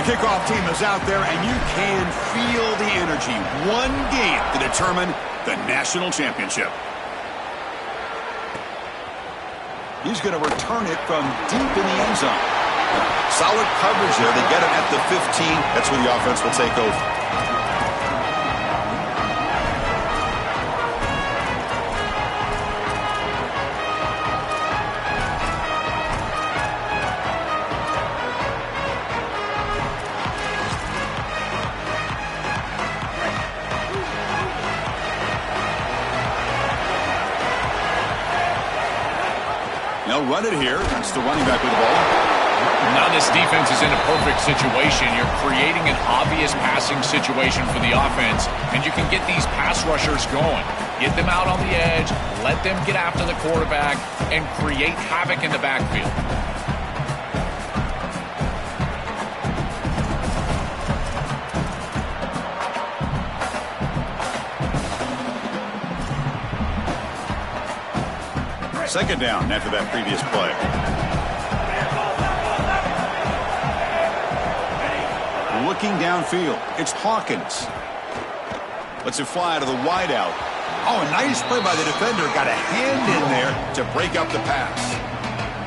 kickoff team is out there, and you can feel the energy. One game to determine the national championship. He's going to return it from deep in the end zone. Solid coverage there. They get it at the 15. That's where the offense will take over. They'll run it here. That's the running back with the ball. Now this defense is in a perfect situation. You're creating an obvious passing situation for the offense, and you can get these pass rushers going. Get them out on the edge, let them get after the quarterback, and create havoc in the backfield. Second down after that previous play. Looking downfield, it's Hawkins. Lets it fly to the wideout. Oh, a nice play by the defender. Got a hand in there to break up the pass.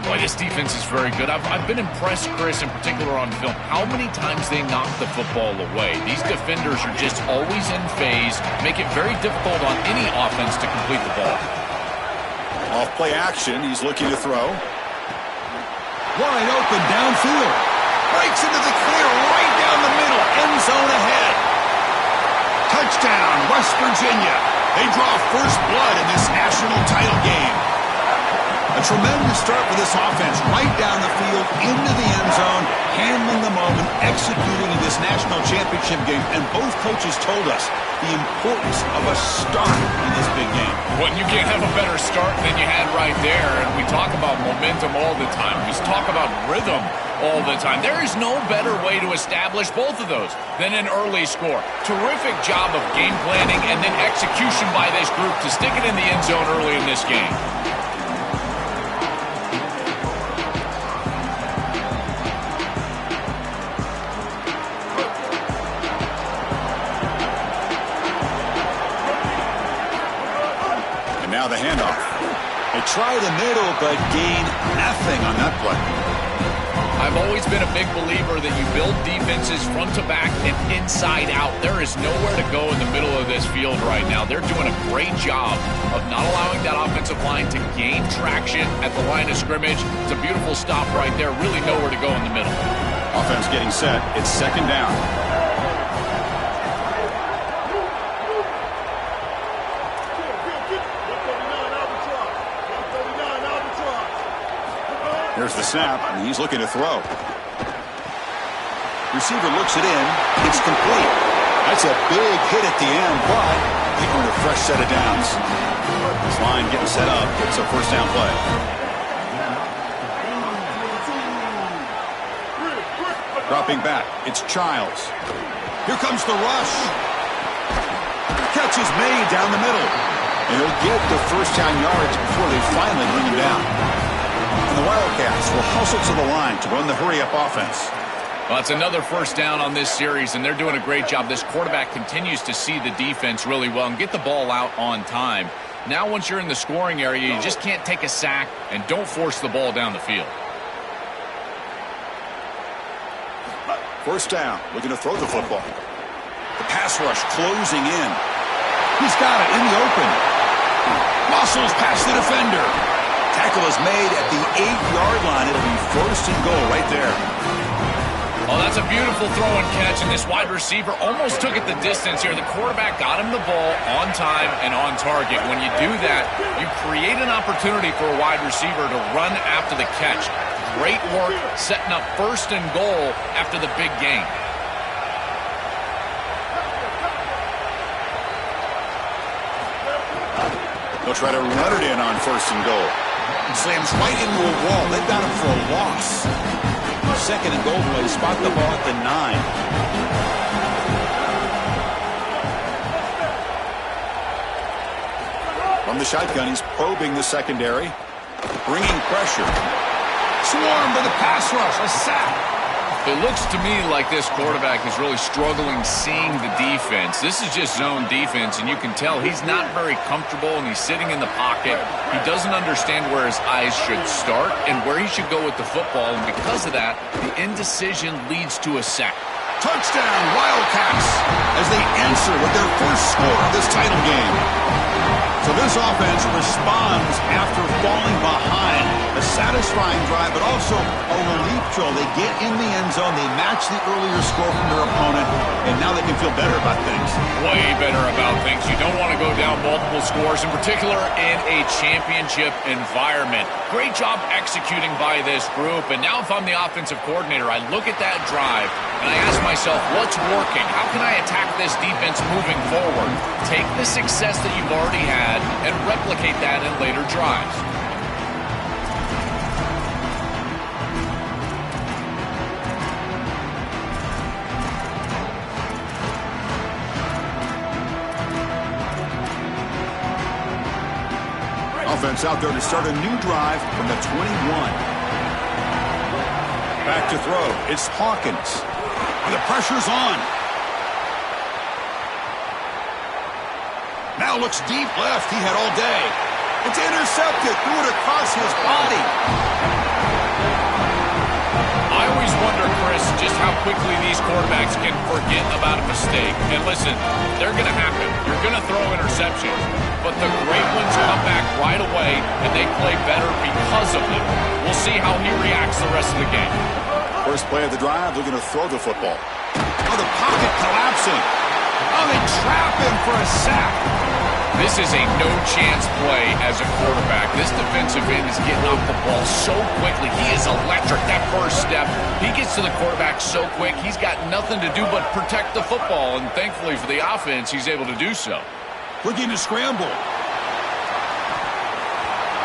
Boy, this defense is very good. I've been impressed, Chris, in particular on film, how many times they knock the football away. These defenders are just always in phase, make it very difficult on any offense to complete the ball. Off play action, he's looking to throw. Wide open downfield. Breaks into the clear right down the middle. End zone ahead. Touchdown, West Virginia. They draw first blood in this national title game. A tremendous start for this offense. Right down the field, into the end zone, handling the moment, executing in this national championship game. And both coaches told us the importance of a start in this big game. Well, you can't have a better start than you had right there. And we talk about momentum all the time. We talk about rhythm all the time. There is no better way to establish both of those than an early score. Terrific job of game planning and then execution by this group to stick it in the end zone early in this game. Now the handoff. They try the middle, but gain nothing on that play. I've always been a big believer that you build defenses front to back and inside out. There is nowhere to go in the middle of this field right now. They're doing a great job of not allowing that offensive line to gain traction at the line of scrimmage. It's a beautiful stop right there. Really nowhere to go in the middle. Offense getting set. It's second down. There's the snap, and he's looking to throw. Receiver looks it in. It's complete. That's a big hit at the end, but they earn a fresh set of downs. This line getting set up. It's a first down play. Dropping back. It's Childs. Here comes the rush. Catch is made down the middle. And he'll get the first down yards before they finally bring him down. And the Wildcats will hustle to the line to run the hurry-up offense. Well, it's another first down on this series, and they're doing a great job. This quarterback continues to see the defense really well and get the ball out on time. Now, once you're in the scoring area, you just can't take a sack and don't force the ball down the field. First down, looking to throw the football. The pass rush closing in. He's got it in the open. Muscles past the defender. Tackle is made at the 8-yard line. It'll be first and goal right there. Oh, that's a beautiful throw and catch, and this wide receiver almost took it the distance here. The quarterback got him the ball on time and on target. When you do that, you create an opportunity for a wide receiver to run after the catch. Great work setting up first and goal after the big game. They'll try to run it in on first and goal. Slams right into a wall. They've got him for a loss. Second and goal play. Spot the ball at the 9. From the shotgun, he's probing the secondary. Bringing pressure. Swarmed by the pass rush. A sack. It looks to me like this quarterback is really struggling seeing the defense. This is just zone defense, and you can tell he's not very comfortable, and he's sitting in the pocket. He doesn't understand where his eyes should start and where he should go with the football, and because of that, the indecision leads to a sack. Touchdown, Wildcats, as they answer with their first score of this title game. So this offense responds after falling behind. A satisfying drive, but also a relief draw. They get in the end zone, they match the earlier score from their opponent, and now they can feel better about things. Way better about things. You don't want to go down multiple scores, in particular in a championship environment. Great job executing by this group, and now if I'm the offensive coordinator, I look at that drive, and I ask myself, what's working? How can I attack this defense moving forward? Take the success that you've already had and replicate that in later drives. Offense out there to start a new drive from the 21. Back to throw. It's Hawkins. The pressure's on. Now looks deep left. He had all day. It's intercepted. Threw it across his body. I always wonder, Chris, just how quickly these quarterbacks can forget about a mistake. And listen, they're going to happen. You're going to throw interceptions. But the great ones come back right away, and they play better because of them. We'll see how he reacts the rest of the game. First play of the drive, looking to throw the football. Oh, the pocket collapsing. Oh, they trap him for a sack. This is a no-chance play as a quarterback. This defensive end is getting off the ball so quickly. He is electric. That first step, he gets to the quarterback so quick, he's got nothing to do but protect the football. And thankfully for the offense, he's able to do so. Looking to scramble.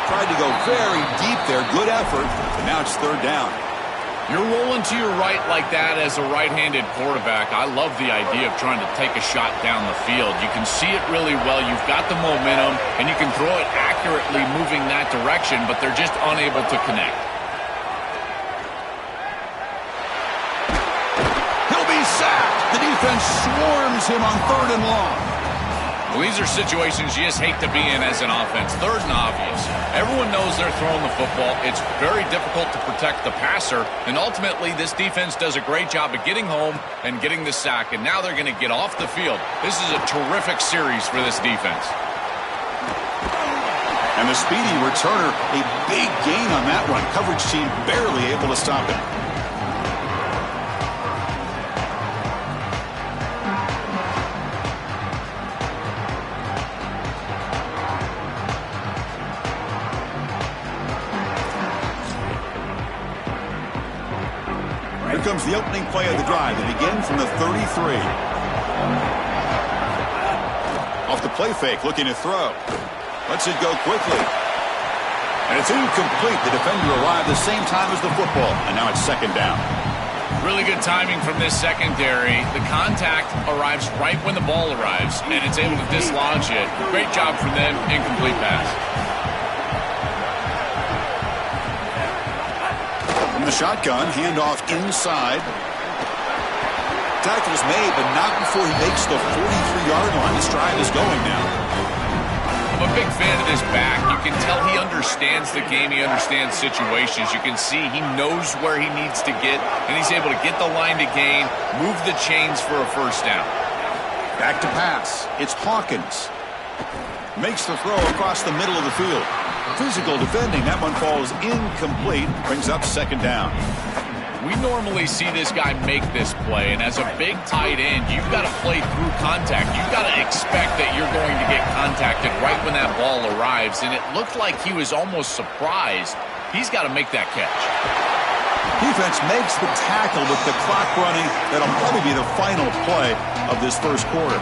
Tried to go very deep there. Good effort. And now it's third down. You're rolling to your right like that as a right-handed quarterback. I love the idea of trying to take a shot down the field. You can see it really well. You've got the momentum, and you can throw it accurately moving that direction, but they're just unable to connect. He'll be sacked. The defense swarms him on third and long. Well, these are situations you just hate to be in as an offense. Third and obvious. Everyone knows they're throwing the football. It's very difficult to protect the passer, and ultimately this defense does a great job of getting home and getting the sack, and now they're going to get off the field. This is a terrific series for this defense. And the speedy returner, a big gain on that one. Coverage team barely able to stop him. Here comes the opening play of the drive. They begin from the 33. Off the play fake, looking to throw. Lets it go quickly. And it's incomplete. The defender arrived the same time as the football. And now it's second down. Really good timing from this secondary. The contact arrives right when the ball arrives, and it's able to dislodge it. Great job from them. Incomplete pass. The shotgun, handoff inside. Tackle's made, but not before he makes the 43-yard line. This drive is going now. I'm a big fan of this back. You can tell he understands the game. He understands situations. You can see he knows where he needs to get, and he's able to get the line to gain, move the chains for a first down. Back to pass. It's Hawkins. Makes the throw across the middle of the field. Physical defending. That one falls incomplete. Brings up second down. We normally see this guy make this play, and as a big tight end, you've got to play through contact. You've got to expect that you're going to get contacted right when that ball arrives, and it looked like he was almost surprised. He's got to make that catch. Defense makes the tackle with the clock running. That'll probably be the final play of this first quarter.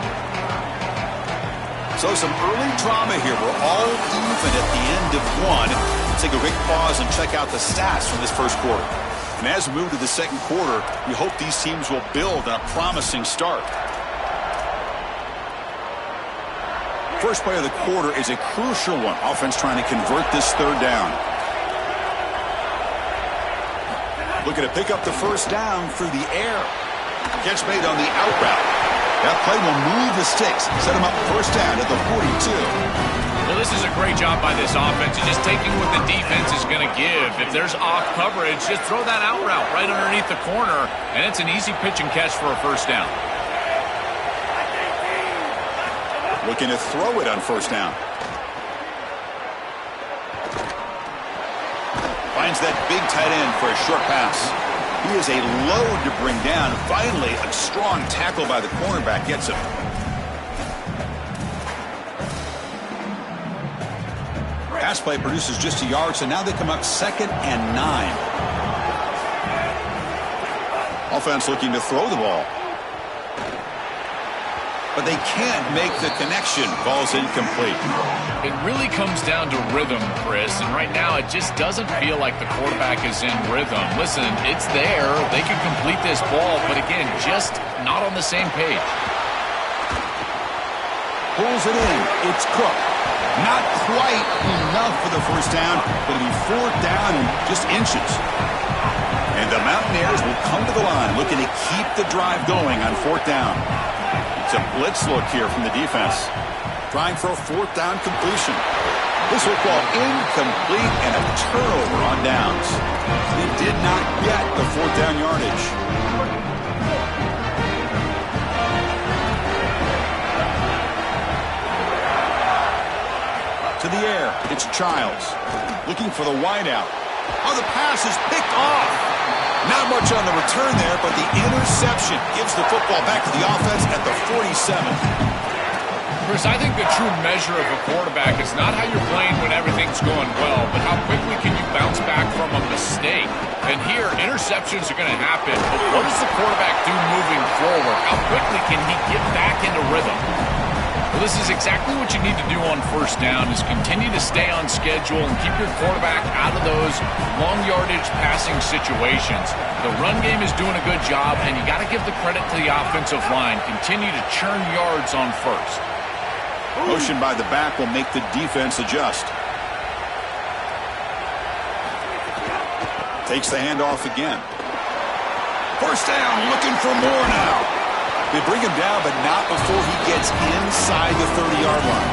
So some early drama here. We're all even at the end of one. Let's take a quick pause and check out the stats from this first quarter. And as we move to the second quarter, we hope these teams will build on a promising start. First play of the quarter is a crucial one. Offense trying to convert this third down. Looking to pick up the first down through the air. Catch made on the out route. That play will move the sticks. Set him up first down at the 42. Well, this is a great job by this offense. Just taking what the defense is going to give. If there's off coverage, just throw that out route right underneath the corner, and it's an easy pitch and catch for a first down. Looking to throw it on first down. Finds that big tight end for a short pass. He is a load to bring down. Finally, a strong tackle by the cornerback gets him. Pass play produces just a yard, so now they come up 2nd and 9. Offense looking to throw the ball. But they can't make the connection. Ball's incomplete. It really comes down to rhythm, Chris, and right now it just doesn't feel like the quarterback is in rhythm. Listen, it's there. They can complete this ball, but again, just not on the same page. Pulls it in. It's Cook. Not quite enough for the first down, but it'll be 4th down and just inches. And the Mountaineers will come to the line looking to keep the drive going on 4th down. It's a blitz look here from the defense. Trying for a 4th down completion. This will call incomplete and a turnover on downs. He did not get the 4th down yardage. To the air, it's Childs. Looking for the wideout. Oh, the pass is picked off. Not much on the return there, but the interception gives the football back to the offense at the 47. Chris, I think the true measure of a quarterback is not how you're playing when everything's going well, but how quickly can you bounce back from a mistake. And here, interceptions are going to happen, but what does the quarterback do moving forward? How quickly can he get back into rhythm? Well, this is exactly what you need to do on first down, is continue to stay on schedule and keep your quarterback out of those long yardage passing situations. The run game is doing a good job, and you got to give the credit to the offensive line. Continue to churn yards on first. Motion by the back will make the defense adjust. Takes the handoff again. First down, looking for more now. They bring him down, but not before he gets inside the 30-yard line.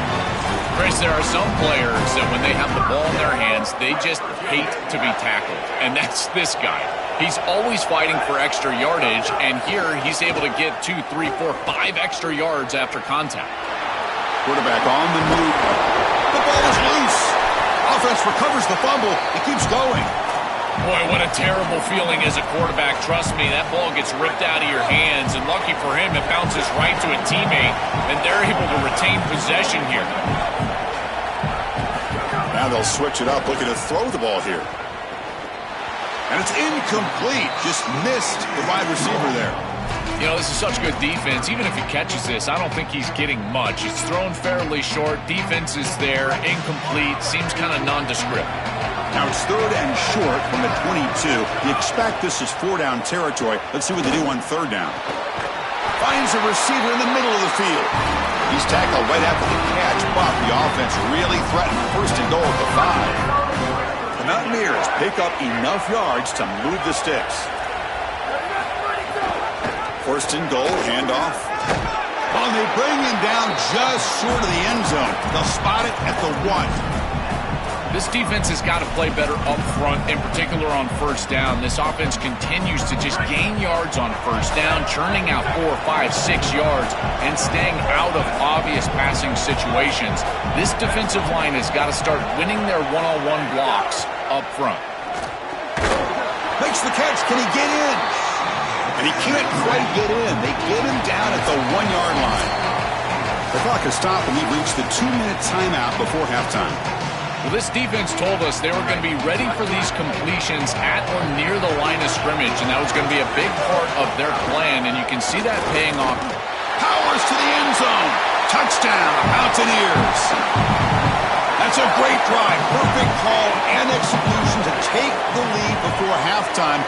Chris, there are some players that when they have the ball in their hands, they just hate to be tackled. And that's this guy. He's always fighting for extra yardage, and here he's able to get 2, 3, 4, 5 extra yards after contact. Quarterback on the move. The ball is loose. Offense recovers the fumble. It keeps going. Boy, what a terrible feeling as a quarterback. Trust me, that ball gets ripped out of your hands, and lucky for him, it bounces right to a teammate, and they're able to retain possession here. Now they'll switch it up, looking to throw the ball here. And it's incomplete. Just missed the wide receiver there. You know, this is such good defense. Even if he catches this, I don't think he's getting much. It's thrown fairly short. Defense is there. Incomplete. Seems kind of nondescript. Now it's 3rd and short from the 22. You expect this is 4-down territory. Let's see what they do on 3rd down. Finds a receiver in the middle of the field. He's tackled right after the catch, but the offense really threatened 1st and goal at the 5. The Mountaineers pick up enough yards to move the sticks. 1st and goal, handoff. Oh, and they bring him down just short of the end zone. They'll spot it at the 1. This defense has got to play better up front, in particular on first down. This offense continues to just gain yards on first down, churning out 4, 5, 6 yards, and staying out of obvious passing situations. This defensive line has got to start winning their one-on-one blocks up front. Makes the catch. Can he get in? And he can't quite get in. They get him down at the 1-yard line. The clock is stopped, and we've reached the 2-minute timeout before halftime. Well, this defense told us they were going to be ready for these completions at or near the line of scrimmage, and that was going to be a big part of their plan, and you can see that paying off. Powers to the end zone. Touchdown, Mountaineers. That's a great drive. Perfect call and execution to take the lead before halftime.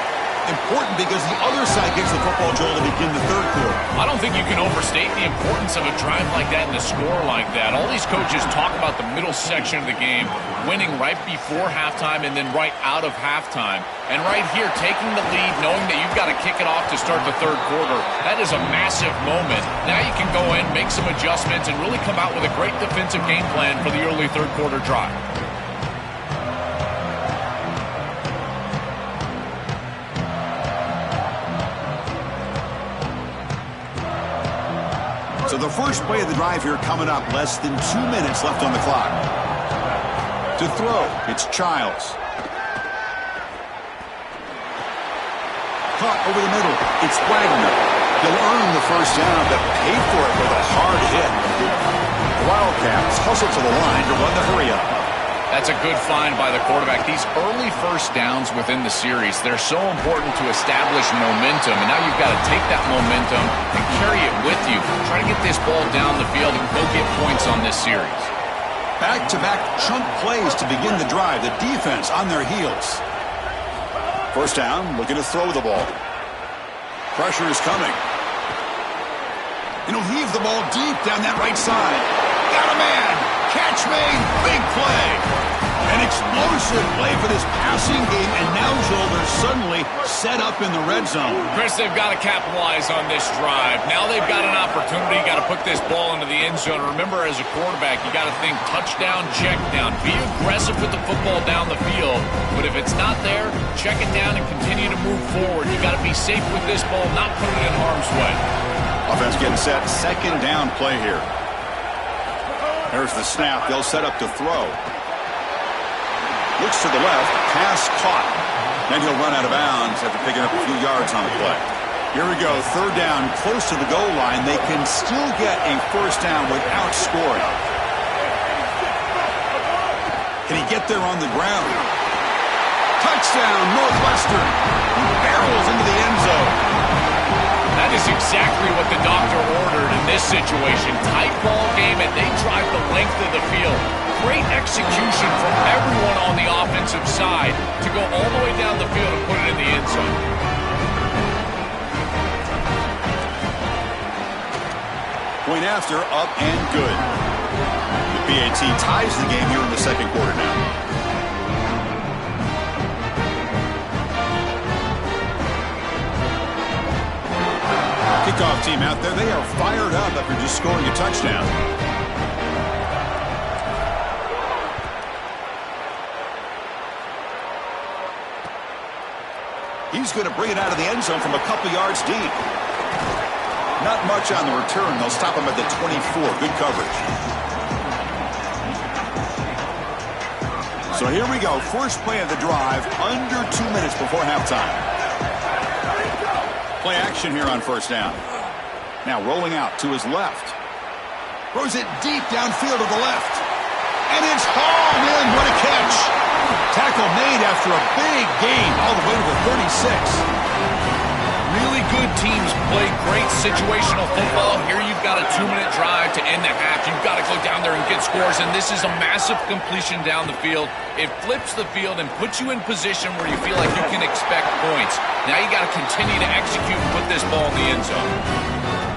Important because the other side gets the football, Joel, to begin the third quarter. I don't think you can overstate the importance of a drive like that and a score like that. All these coaches talk about the middle section of the game, winning right before halftime and then right out of halftime. And right here, taking the lead, knowing that you've got to kick it off to start the third quarter, that is a massive moment. Now you can go in, make some adjustments, and really come out with a great defensive game plan for the early third quarter drive. So the first play of the drive here coming up, less than 2 minutes left on the clock. To throw, it's Childs. Caught over the middle, it's Wagner. He'll earn the first down, but pay for it with a hard hit. The Wildcats hustle to the line to run the hurry-up. That's a good find by the quarterback. These early first downs within the series, they're so important to establish momentum. And now you've got to take that momentum and carry it with you. Try to get this ball down the field and go get points on this series. Back-to-back chunk plays to begin the drive. The defense on their heels. First down, looking to throw the ball. Pressure is coming. And he'll heave the ball deep down that right side. Got a man. Catch made. Big play. An explosive play for this passing game. And now, Joel, they're suddenly set up in the red zone. Chris, they've got to capitalize on this drive. Now they've got an opportunity. Got to put this ball into the end zone. Remember, as a quarterback, you got to think touchdown, check down. Be aggressive with the football down the field. But if it's not there, check it down and continue to move forward. You got to be safe with this ball, not put it in harm's way. Offense getting set. Second down play here. There's the snap. They'll set up to throw. Looks to the left. Pass caught. Then he'll run out of bounds after picking up a few yards on the play. Here we go. Third down, close to the goal line. They can still get a first down without scoring. Can he get there on the ground? Touchdown, Northwestern. He barrels into the end zone. That is exactly what the doctor ordered in this situation. Tight ball game, and they drive the length of the field. Great execution from everyone on the offensive side to go all the way down the field and put it in the end zone. Point after, up and good. The PAT ties the game here in the second quarter now. Kickoff team out there, they are fired up after just scoring a touchdown. He's going to bring it out of the end zone from a couple yards deep. Not much on the return. They'll stop him at the 24. Good coverage. So here we go. First play of the drive, under 2 minutes before halftime. Play action here on first down. Now rolling out to his left. Throws it deep downfield to the left. And it's hauled in. What a catch. Tackle made after a big gain all the way to the 36. Really good teams play great situational football. Here you've got a 2-minute drive to end the half. You've got to go down there and get scores, and this is a massive completion down the field. It flips the field and puts you in position where you feel like you can expect points. Now you got to continue to execute and put this ball in the end zone.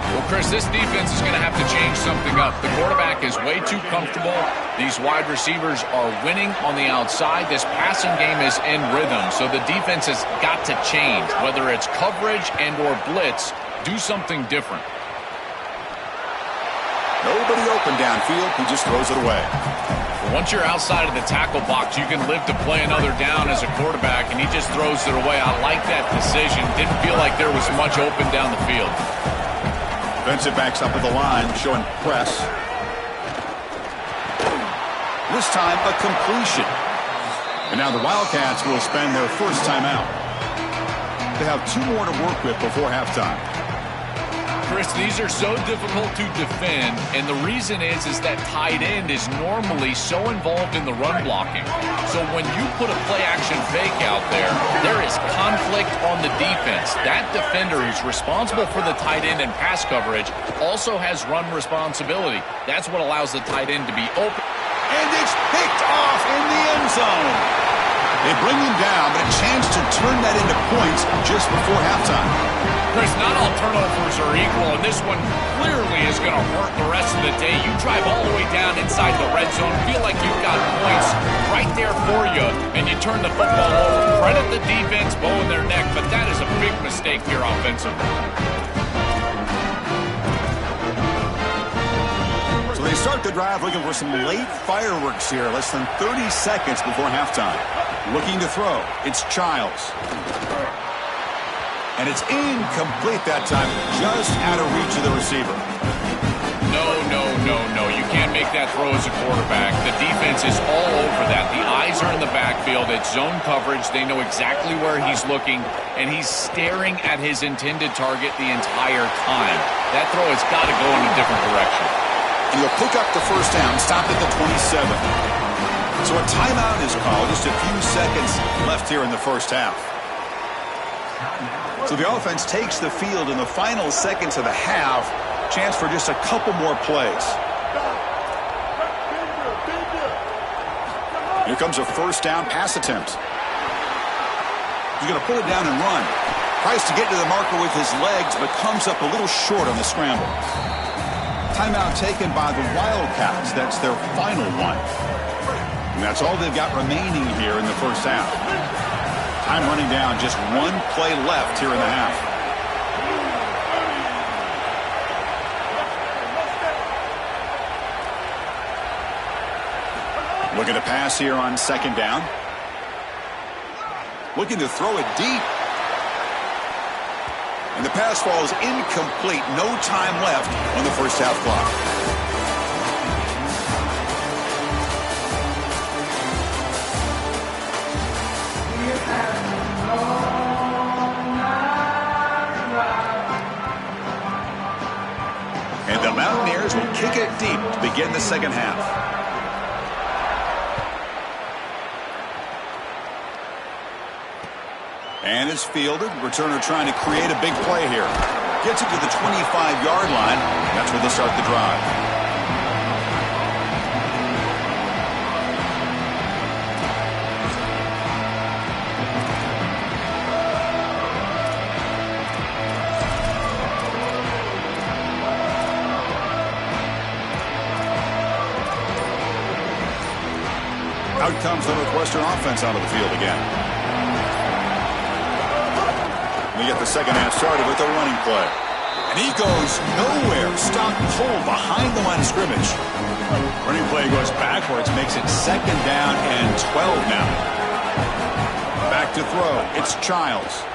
Well, Chris, this defense is going to have to change something up. The quarterback is way too comfortable. These wide receivers are winning on the outside. This passing game is in rhythm, so the defense has got to change. Whether it's coverage and or blitz, do something different. Nobody open downfield. He just throws it away. Once you're outside of the tackle box, you can live to play another down as a quarterback, and he just throws it away. I like that decision. Didn't feel like there was much open down the field. Defensive backs up at the line, showing press. This time, a completion. And now the Wildcats will spend their first timeout. They have 2 more to work with before halftime. Chris, these are so difficult to defend, and the reason is that tight end is normally so involved in the run blocking. So when you put a play-action fake out there, there is conflict on the defense. That defender who's responsible for the tight end and pass coverage also has run responsibility. That's what allows the tight end to be open. And it's picked off in the end zone. They bring him down, but a chance to turn that into points just before halftime. Chris, not all turnovers are equal, and this one clearly is going to hurt the rest of the day. You drive all the way down inside the red zone, feel like you've got points right there for you, and you turn the football over. Credit the defense, bowing their neck, but that is a big mistake here offensively. So they start the drive looking for some late fireworks here, less than 30 seconds before halftime. Looking to throw, it's Childs. And it's incomplete that time, just out of reach of the receiver. No. You can't make that throw as a quarterback. The defense is all over that. The eyes are in the backfield. It's zone coverage. They know exactly where he's looking, and he's staring at his intended target the entire time. That throw has got to go in a different direction. And he'll pick up the first down, stopped at the 27. So a timeout is called. Just a few seconds left here in the first half. So the offense takes the field in the final seconds of the half. Chance for just a couple more plays. Here comes a first down pass attempt. He's going to pull it down and run. Tries to get to the marker with his legs, but comes up a little short on the scramble. Timeout taken by the Wildcats. That's their final one. And that's all they've got remaining here in the first half. Time running down, just one play left here in the half. Looking to pass here on second down. Looking to throw it deep. And the pass falls incomplete. No time left on the first half clock. And the Mountaineers will kick it deep to begin the second half. And it's fielded. Returner trying to create a big play here. Gets it to the 25-yard line. That's where they start the drive. Out comes the Northwestern offense onto the field again. We get the second half started with a running play. And he goes nowhere. Stop cold behind the line of scrimmage. Running play goes backwards, makes it second down and 12 now. Back to throw. It's Childs.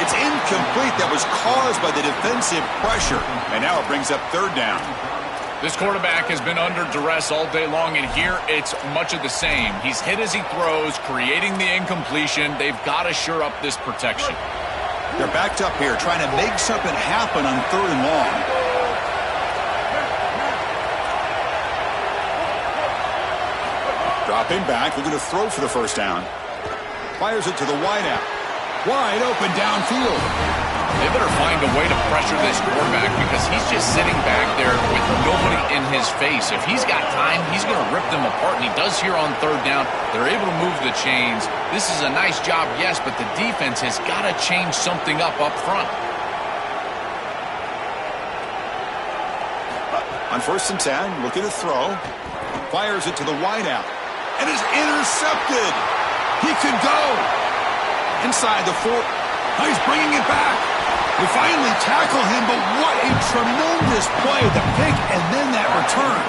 It's incomplete. That was caused by the defensive pressure. And now it brings up third down. This quarterback has been under duress all day long, and here it's much of the same. He's hit as he throws, creating the incompletion. They've got to shore up this protection. They're backed up here, trying to make something happen on third and long. Dropping back, looking to throw for the first down. Fires it to the wideout. Wide open downfield. They better find a way to pressure this quarterback because he's just sitting back there with nobody in his face. If he's got time, he's going to rip them apart, and he does here on third down. They're able to move the chains. This is a nice job, yes, but the defense has got to change something up front. On first and 10, looking to throw. Fires it to the wideout. And is intercepted. He could go. Inside the 4. Oh, he's bringing it back. We finally tackle him, but what a tremendous play. The pick and then that return.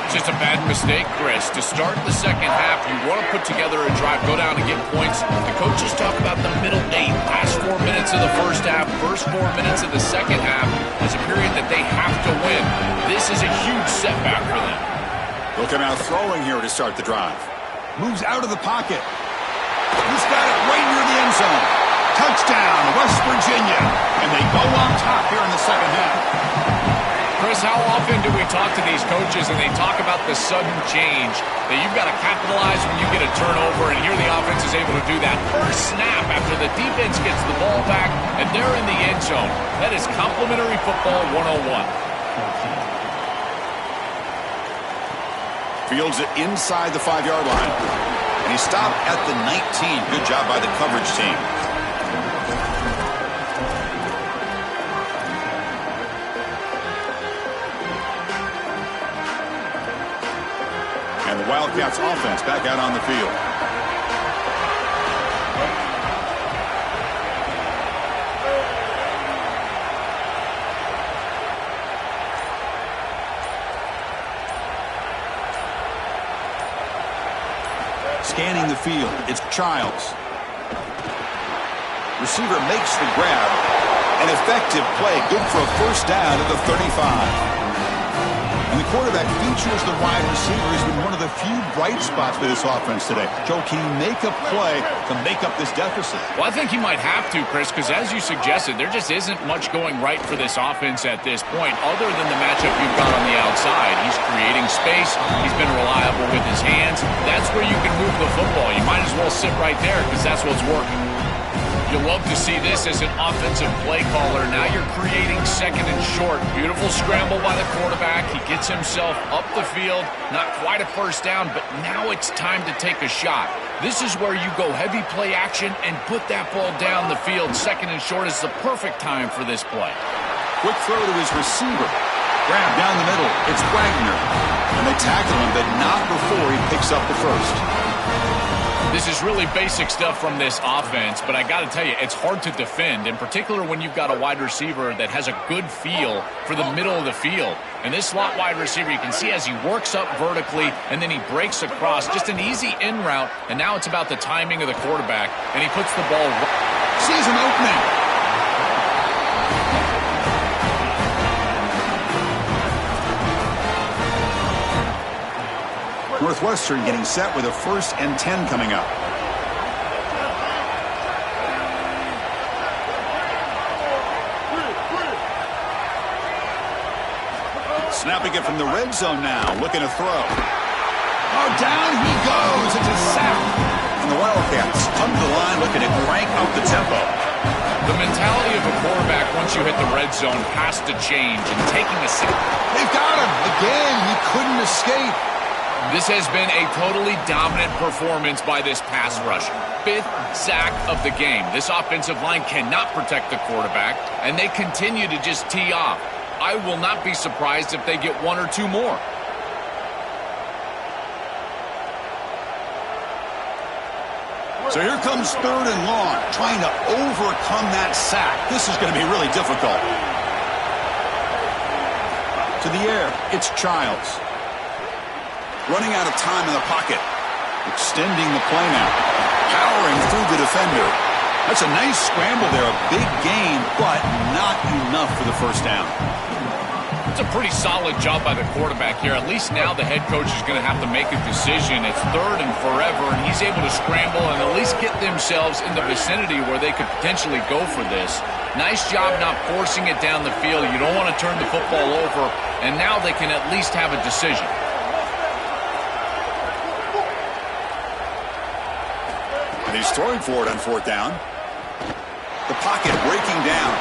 Just a bad mistake, Chris. To start the second half, you want to put together a drive, go down and get points. The coaches talk about the middle 8, last 4 minutes of the first half, first 4 minutes of the second half as a period that they have to win. This is a huge setback for them. They'll come out throwing here to start the drive. Moves out of the pocket. He's got it right near the end zone. Touchdown, West Virginia. And they go on top here in the second half. Chris, how often do we talk to these coaches and they talk about the sudden change, that you've got to capitalize when you get a turnover, and here the offense is able to do that. First snap after the defense gets the ball back, and they're in the end zone. That is complimentary football 101. Fields it inside the 5-yard line. And he stopped at the 19. Good job by the coverage team. And the Wildcats offense back out on the field. Scanning the field, it's Childs. Receiver makes the grab. An effective play, good for a first down at the 35. And the quarterback features the wide receiver. He's been one of the few bright spots for this offense today. Joe, can he make a play to make up this deficit? Well, I think he might have to, Chris, because as you suggested, there just isn't much going right for this offense at this point, other than the matchup you've got on the outside. He's creating space. He's been reliable with his hands. That's where you can move the football. You might as well sit right there because that's what's working. You love to see this as an offensive play caller. Now you're creating second and short. Beautiful scramble by the quarterback. He gets himself up the field. Not quite a first down, but now it's time to take a shot. This is where you go heavy play action and put that ball down the field. Second and short is the perfect time for this play. Quick throw to his receiver. Grab down the middle. It's Wagner. And they tackle him, but not before he picks up the first. This is really basic stuff from this offense, but I got to tell you, it's hard to defend, in particular when you've got a wide receiver that has a good feel for the middle of the field. And this slot wide receiver, you can see as he works up vertically and then he breaks across, just an easy in route, and now it's about the timing of the quarterback, and he puts the ball right. Sees an opening. Northwestern getting set with a 1st and 10 coming up. Snapping it from the red zone now, looking to throw. Oh, down he goes. It's a sack. And the Wildcats come to the line looking to crank up the tempo. The mentality of a quarterback once you hit the red zone has to change, and taking a sack. They've got him. Again, he couldn't escape. This has been a totally dominant performance by this pass rush. 5th sack of the game. This offensive line cannot protect the quarterback, and they continue to just tee off. I will not be surprised if they get 1 or 2 more. So here comes 3rd and long, trying to overcome that sack. This is going to be really difficult. To the air, it's Childs. Running out of time in the pocket. Extending the play now. Powering through the defender. That's a nice scramble there. A big gain, but not enough for the first down. It's a pretty solid job by the quarterback here. At least now the head coach is going to have to make a decision. It's 3rd and forever, and he's able to scramble and at least get themselves in the vicinity where they could potentially go for this. Nice job not forcing it down the field. You don't want to turn the football over, and now they can at least have a decision. And he's throwing for it on 4th down. The pocket breaking down.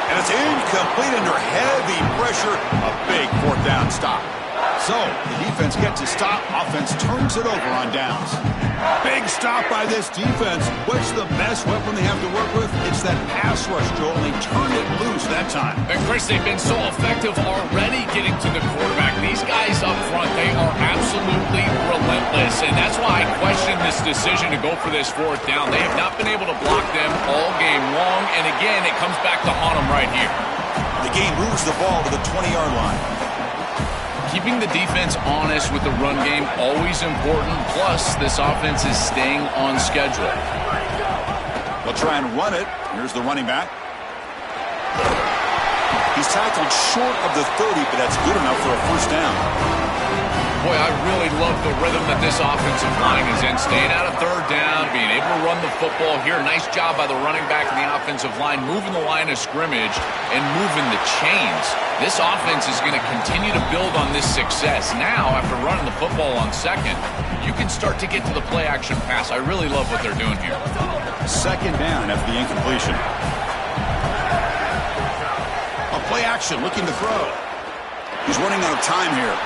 And it's incomplete under heavy pressure. A big 4th down stop. So the defense gets a stop. Offense turns it over on downs. Big stop by this defense. What's the best weapon they have to work with? It's that pass rush, Joel. They turned it loose that time. And Chris, they've been so effective already getting to the quarterback. These guys up front, they are absolutely relentless. And that's why I question this decision to go for this 4th down. They have not been able to block them all game long. And again, it comes back to haunt them right here. The game moves the ball to the 20-yard line. Keeping the defense honest with the run game, always important. Plus, this offense is staying on schedule. They'll try and run it. Here's the running back. He's tackled short of the 30, but that's good enough for a first down. Boy, I really love the rhythm that this offensive line is in. Staying out of 3rd down, being able to run the football here. Nice job by the running back and the offensive line, moving the line of scrimmage and moving the chains. This offense is going to continue to build on this success. Now, after running the football on 2nd, you can start to get to the play-action pass. I really love what they're doing here. 2nd down after the incompletion. A play action, looking to throw. He's running out of time here.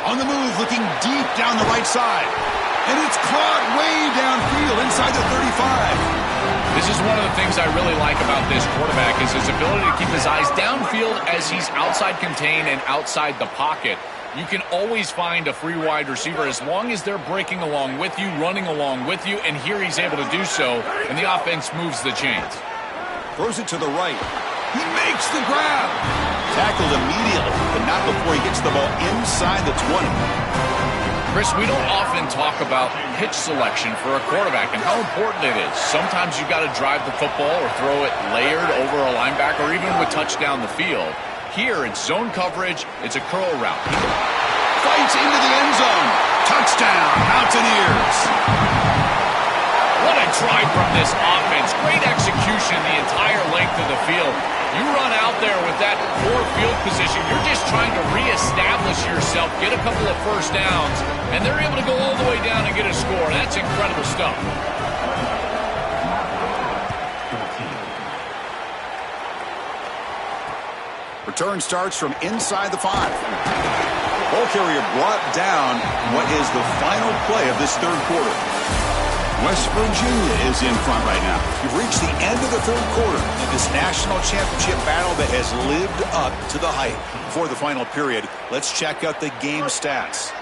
On the move, looking deep down the right side. And it's caught way downfield inside the 35. This is one of the things I really like about this quarterback is his ability to keep his eyes downfield as he's outside contained and outside the pocket. You can always find a free wide receiver as long as they're breaking along with you, running along with you, and here he's able to do so, and the offense moves the chains. Throws it to the right. He makes the grab. Tackled immediately, but not before he gets the ball inside the 20. Chris, we don't often talk about pitch selection for a quarterback and how important it is. Sometimes you've got to drive the football or throw it layered over a linebacker or even with touch down the field. Here, it's zone coverage. It's a curl route. Fights into the end zone. Touchdown, Mountaineers. What a drive from this offense. Great execution the entire length of the field. You run out there with that poor field position. You're just trying to reestablish yourself, get a couple of first downs, and they're able to go all the way down and get a score. That's incredible stuff. Return starts from inside the 5. Ball carrier brought down what is the final play of this third quarter. West Virginia is in front right now. We've reached the end of the third quarter in this national championship battle that has lived up to the hype. For the final period, let's check out the game stats.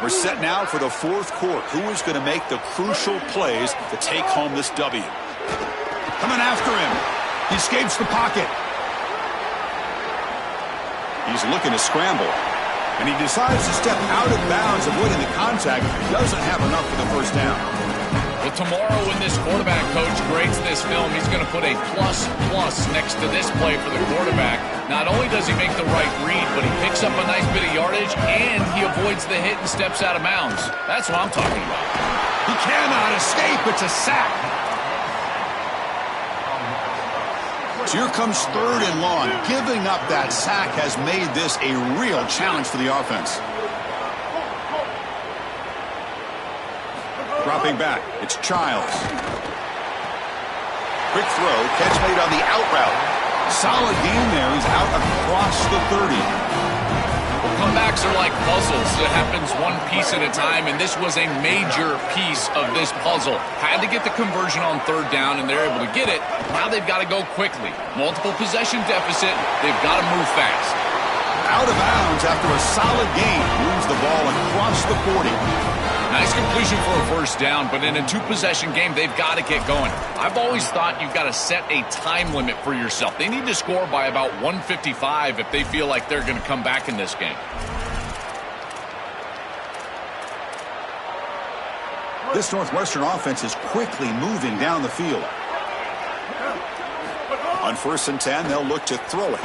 We're set now for the fourth quarter. Who is going to make the crucial plays to take home this W? Coming after him. He escapes the pocket. He's looking to scramble. And he decides to step out of bounds, avoiding the contact. Doesn't have enough for the first down. Well, tomorrow when this quarterback coach grades this film, he's going to put a plus next to this play for the quarterback. Not only does he make the right read, but he picks up a nice bit of yardage, and he avoids the hit and steps out of bounds. That's what I'm talking about. He cannot escape. It's a sack. So here comes third and long. Giving up that sack has made this a real challenge for the offense. Dropping back, it's Childs. Quick throw, catch made on the out route. Solid game there, he's out across the 30. Well, comebacks are like puzzles. It happens one piece at a time, and this was a major piece of this puzzle. Had to get the conversion on third down, and they're able to get it. Now they've got to go quickly. Multiple possession deficit, they've got to move fast. Out of bounds after a solid gain. Moves the ball across the 40. Nice completion for a first down, but in a two-possession game, they've got to get going. I've always thought you've got to set a time limit for yourself. They need to score by about 155 if they feel like they're going to come back in this game. This Northwestern offense is quickly moving down the field. On 1st and 10, they'll look to throw it.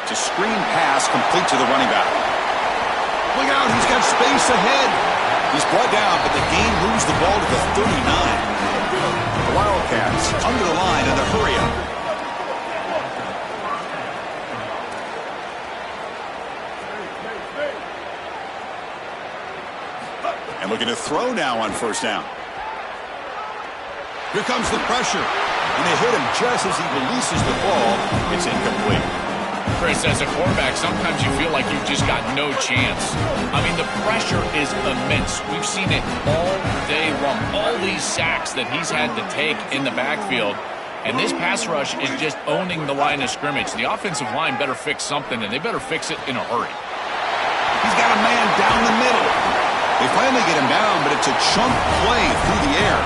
To screen pass complete to the running back. Look out, he's got space ahead. He's brought down, but the game moves the ball to the 39. The Wildcats under the line in the hurry up. And looking to throw now on first down. Here comes the pressure. And they hit him just as he releases the ball. It's incomplete. Chris, as a quarterback, sometimes you feel like you've just got no chance. I mean, the pressure is immense. We've seen it all day long. All these sacks that he's had to take in the backfield. And this pass rush is just owning the line of scrimmage. The offensive line better fix something, and they better fix it in a hurry. He's got a man down the middle. They finally get him down, but it's a chunk play through the air.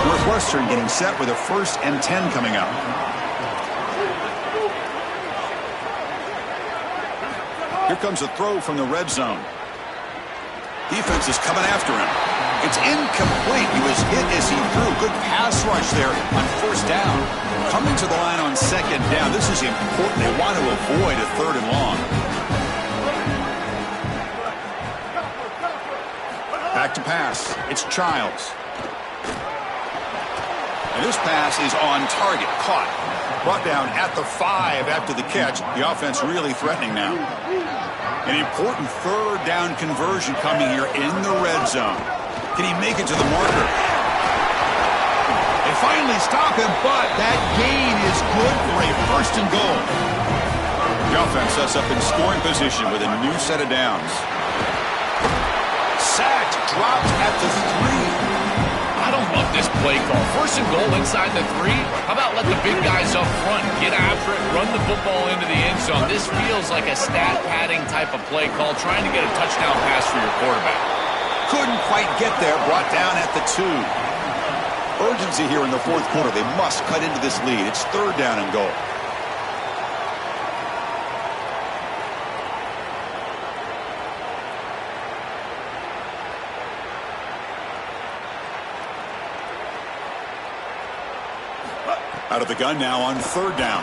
Northwestern getting set with a 1st and 10 coming up. Here comes a throw from the red zone. Defense is coming after him. It's incomplete. He was hit as he threw. Good pass rush there on 1st down. Coming to the line on 2nd down. This is important. They want to avoid a 3rd and long. Back to pass. It's Childs. And this pass is on target. Caught. Brought down at the 5 after the catch. The offense really threatening now. An important 3rd down conversion coming here in the red zone. Can he make it to the marker? They finally stop him, but that gain is good for a 1st and goal. The offense sets up in scoring position with a new set of downs. Sacked, dropped at the 3. I don't love this play call. First and goal inside the 3. How about let the big guys up front get after it, run the football into the end zone? This feels like a stat padding type of play call, trying to get a touchdown pass for your quarterback. Couldn't quite get there, brought down at the 2. Urgency here in the fourth quarter. They must cut into this lead. It's third down and goal. Out of the gun now on third down.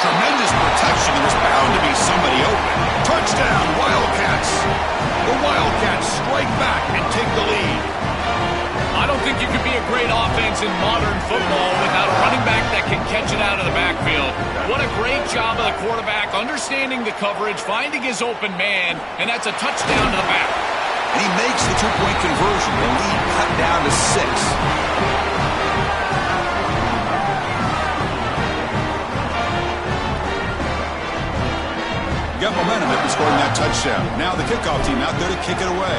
Tremendous protection. There's bound to be somebody open. Touchdown, Wildcats. The Wildcats strike back and take the lead. I don't think you can be a great offense in modern football without a running back that can catch it out of the backfield. What a great job of the quarterback understanding the coverage, finding his open man, and that's a touchdown to the back. And he makes the two-point conversion. The lead cut down to 6. Got momentum after scoring that touchdown. Now the kickoff team out there to kick it away.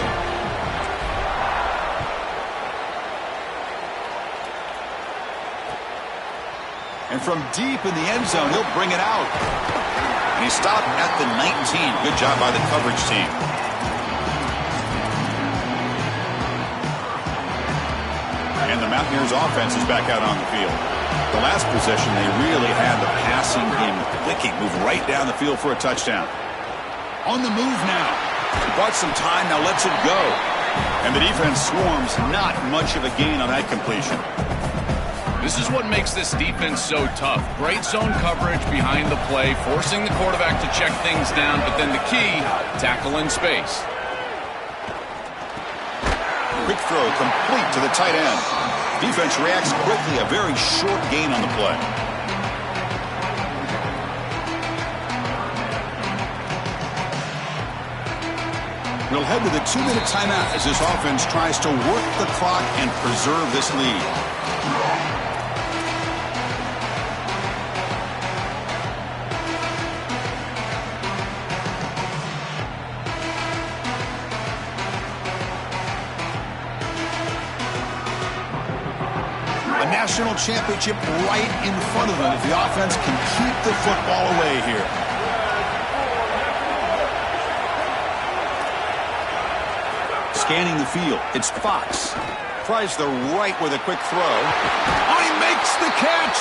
And from deep in the end zone, he'll bring it out. And he stopped at the 19. Good job by the coverage team. And the Mountaineers offense is back out on the field. The last possession, they really had the passing game clicking. Move right down the field for a touchdown. On the move now. He bought some time, now lets it go. And the defense swarms, not much of a gain on that completion. This is what makes this defense so tough. Great zone coverage behind the play, forcing the quarterback to check things down, but then the key, tackle in space. Quick throw complete to the tight end. Defense reacts quickly, a very short gain on the play. We'll head to the 2-minute timeout as this offense tries to work the clock and preserve this lead. National championship right in front of them if the offense can keep the football away here. Scanning the field, it's Fox. Tries the right with a quick throw. Oh, he makes the catch!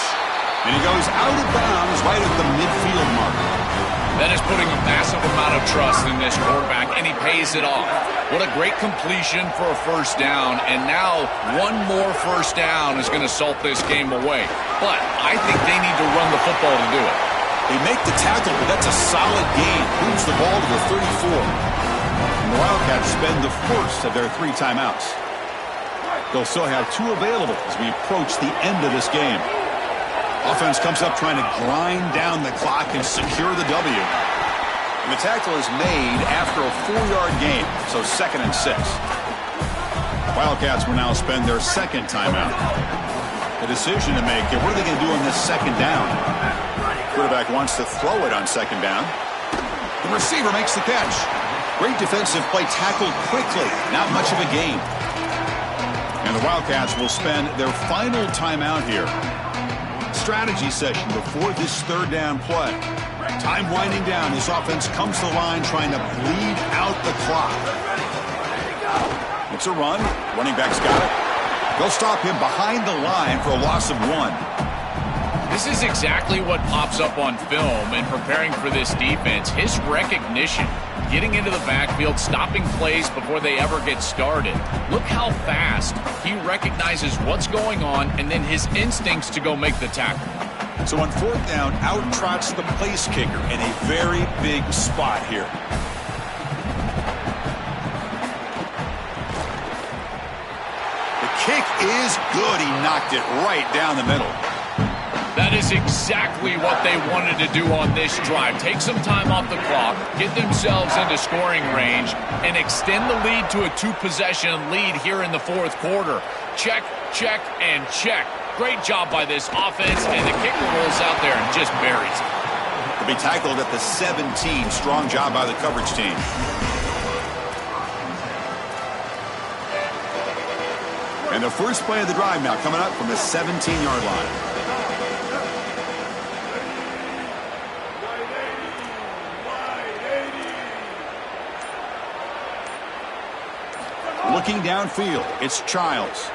And he goes out of bounds right at the midfield mark. That is putting a massive amount of trust in this quarterback, and he pays it off. What a great completion for a first down, and now one more first down is going to salt this game away. But I think they need to run the football to do it. They make the tackle, but that's a solid gain. Moves the ball to the 34. And the Wildcats spend the first of their 3 timeouts. They'll still have 2 available as we approach the end of this game. Offense comes up trying to grind down the clock and secure the W. And the tackle is made after a 4-yard gain, so 2nd and 6. Wildcats will now spend their 2nd timeout. The decision to make, what are they going to do on this 2nd down? Quarterback wants to throw it on 2nd down. The receiver makes the catch. Great defensive play, tackled quickly. Not much of a gain. And the Wildcats will spend their final timeout here. Strategy session before this 3rd down play. Time winding down. This offense comes to the line trying to bleed out the clock. It's a run. Running back's got it. They'll stop him behind the line for a loss of 1. This is exactly what pops up on film in preparing for this defense. His recognition, getting into the backfield, stopping plays before they ever get started. Look how fast he recognizes what's going on and then his instincts to go make the tackle. So on 4th down, out trots the place kicker in a very big spot here. The kick is good. He knocked it right down the middle. That is exactly what they wanted to do on this drive. Take some time off the clock, get themselves into scoring range, and extend the lead to a 2-possession lead here in the 4th quarter. Check, check, and check. Great job by this offense, and the kicker rolls out there and just buries it. To be tackled at the 17. Strong job by the coverage team. And the first play of the drive now coming up from the 17-yard line. Looking downfield, it's Childs.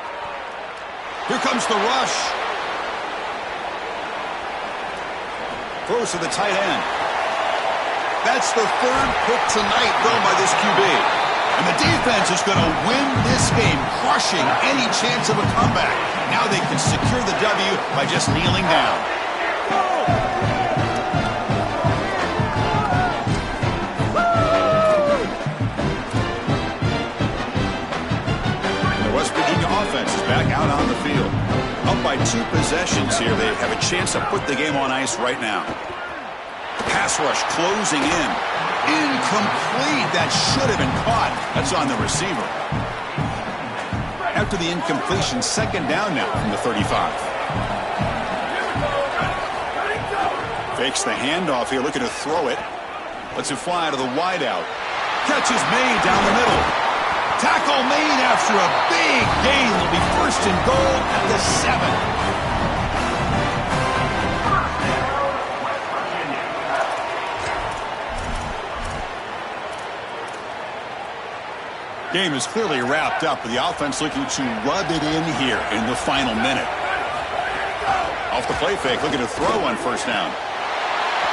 Here comes the rush. Throws to the tight end. That's the third pick tonight thrown by this QB. And the defense is going to win this game, crushing any chance of a comeback. Now they can secure the W by just kneeling down. The West Virginia offense is back out on the field. Up by 2 possessions here. They have a chance to put the game on ice right now. Pass rush closing in. Incomplete. That should have been caught. That's on the receiver. After the incompletion, second down now from the 35. Fakes the handoff here, looking to throw it. Lets it fly to the wideout. Catch is made down the middle. Tackle made after a big gain. Will be first and goal at the 7. Game is clearly wrapped up, with the offense looking to rub it in here in the final minute. Off the play fake, looking to throw on first down.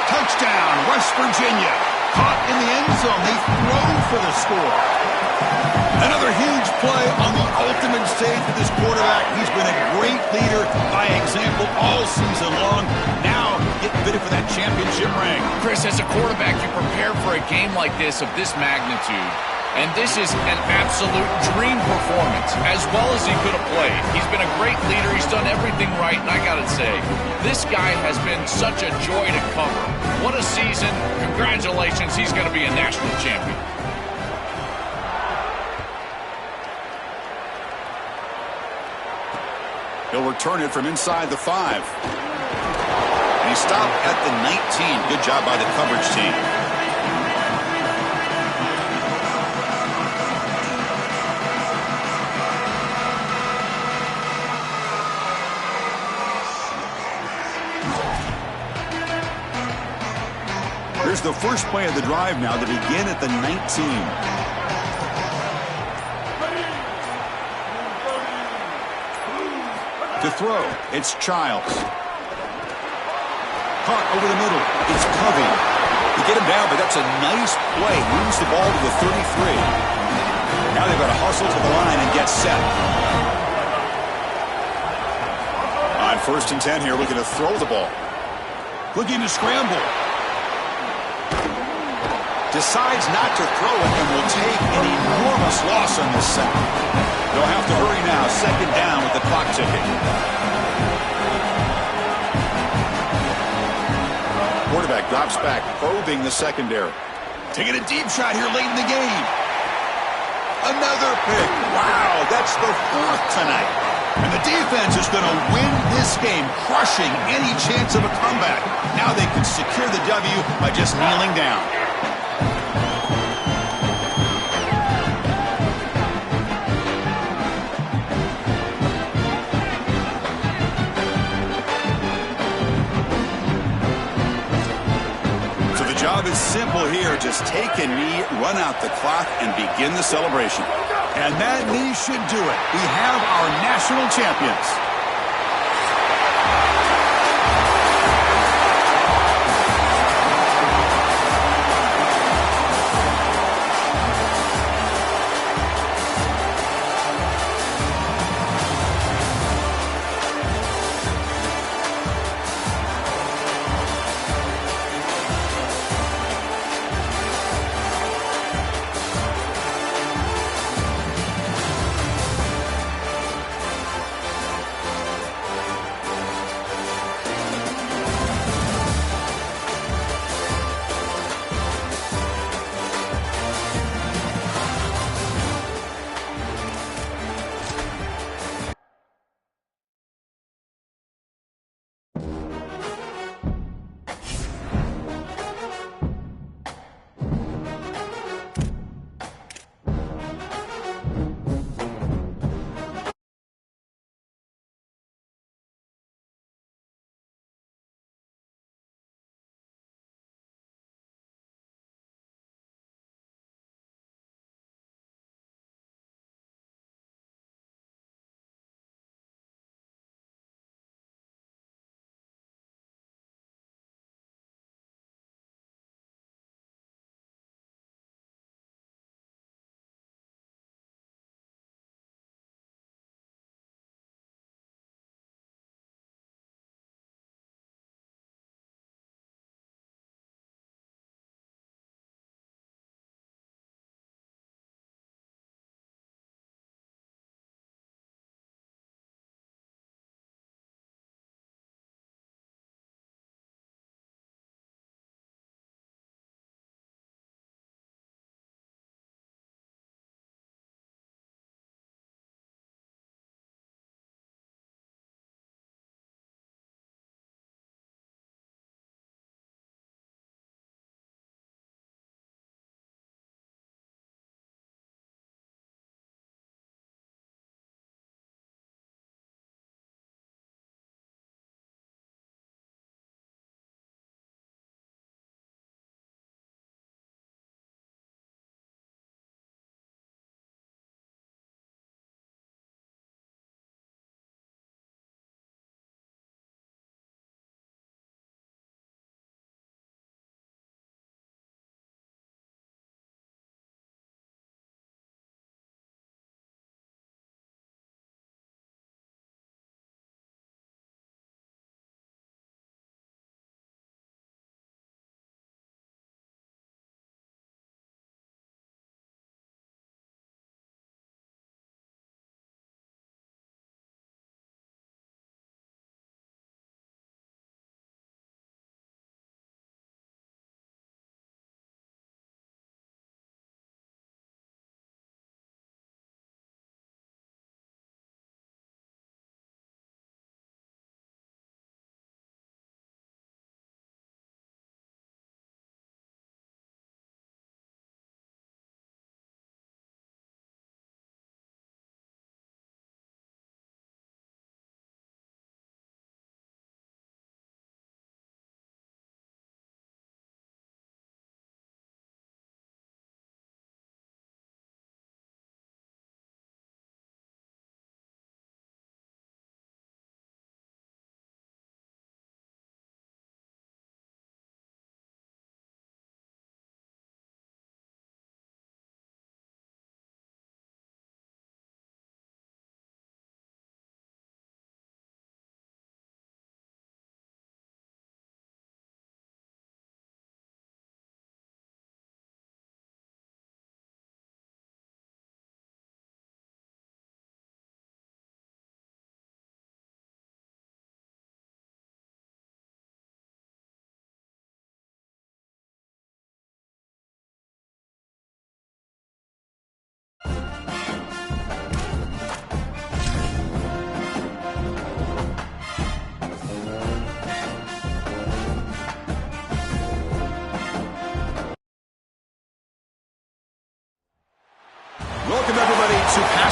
Touchdown, West Virginia. Caught in the end zone. They throw for the score. Another huge play on the ultimate stage for this quarterback. He's been a great leader by example all season long. Now getting fitted for that championship ring. Chris, as a quarterback, you prepare for a game like this of this magnitude. And this is an absolute dream performance, as well as he could have played. He's been a great leader. He's done everything right, and I got to say, this guy has been such a joy to cover. What a season. Congratulations. He's going to be a national champion. He'll return it from inside the 5. And he stopped at the 19. Good job by the coverage team. Here's the first play of the drive now to begin at the 19. To throw, it's Childs. Caught over the middle, it's Covey. They get him down, but that's a nice play. Moves the ball to the 33. Now they've got to hustle to the line and get set. On first and 10 here, looking to throw the ball. Looking to scramble. Decides not to throw it and will take an enormous loss on this set. They'll have to hurry now. Second down with the clock ticking. Quarterback drops back, probing the secondary. Taking a deep shot here late in the game. Another pick. Wow, that's the 4th tonight. And the defense is going to win this game, crushing any chance of a comeback. Now they can secure the W by just kneeling down. Job is simple here. Just take a knee, run out the clock, and begin the celebration. And that knee should do it. We have our national champions.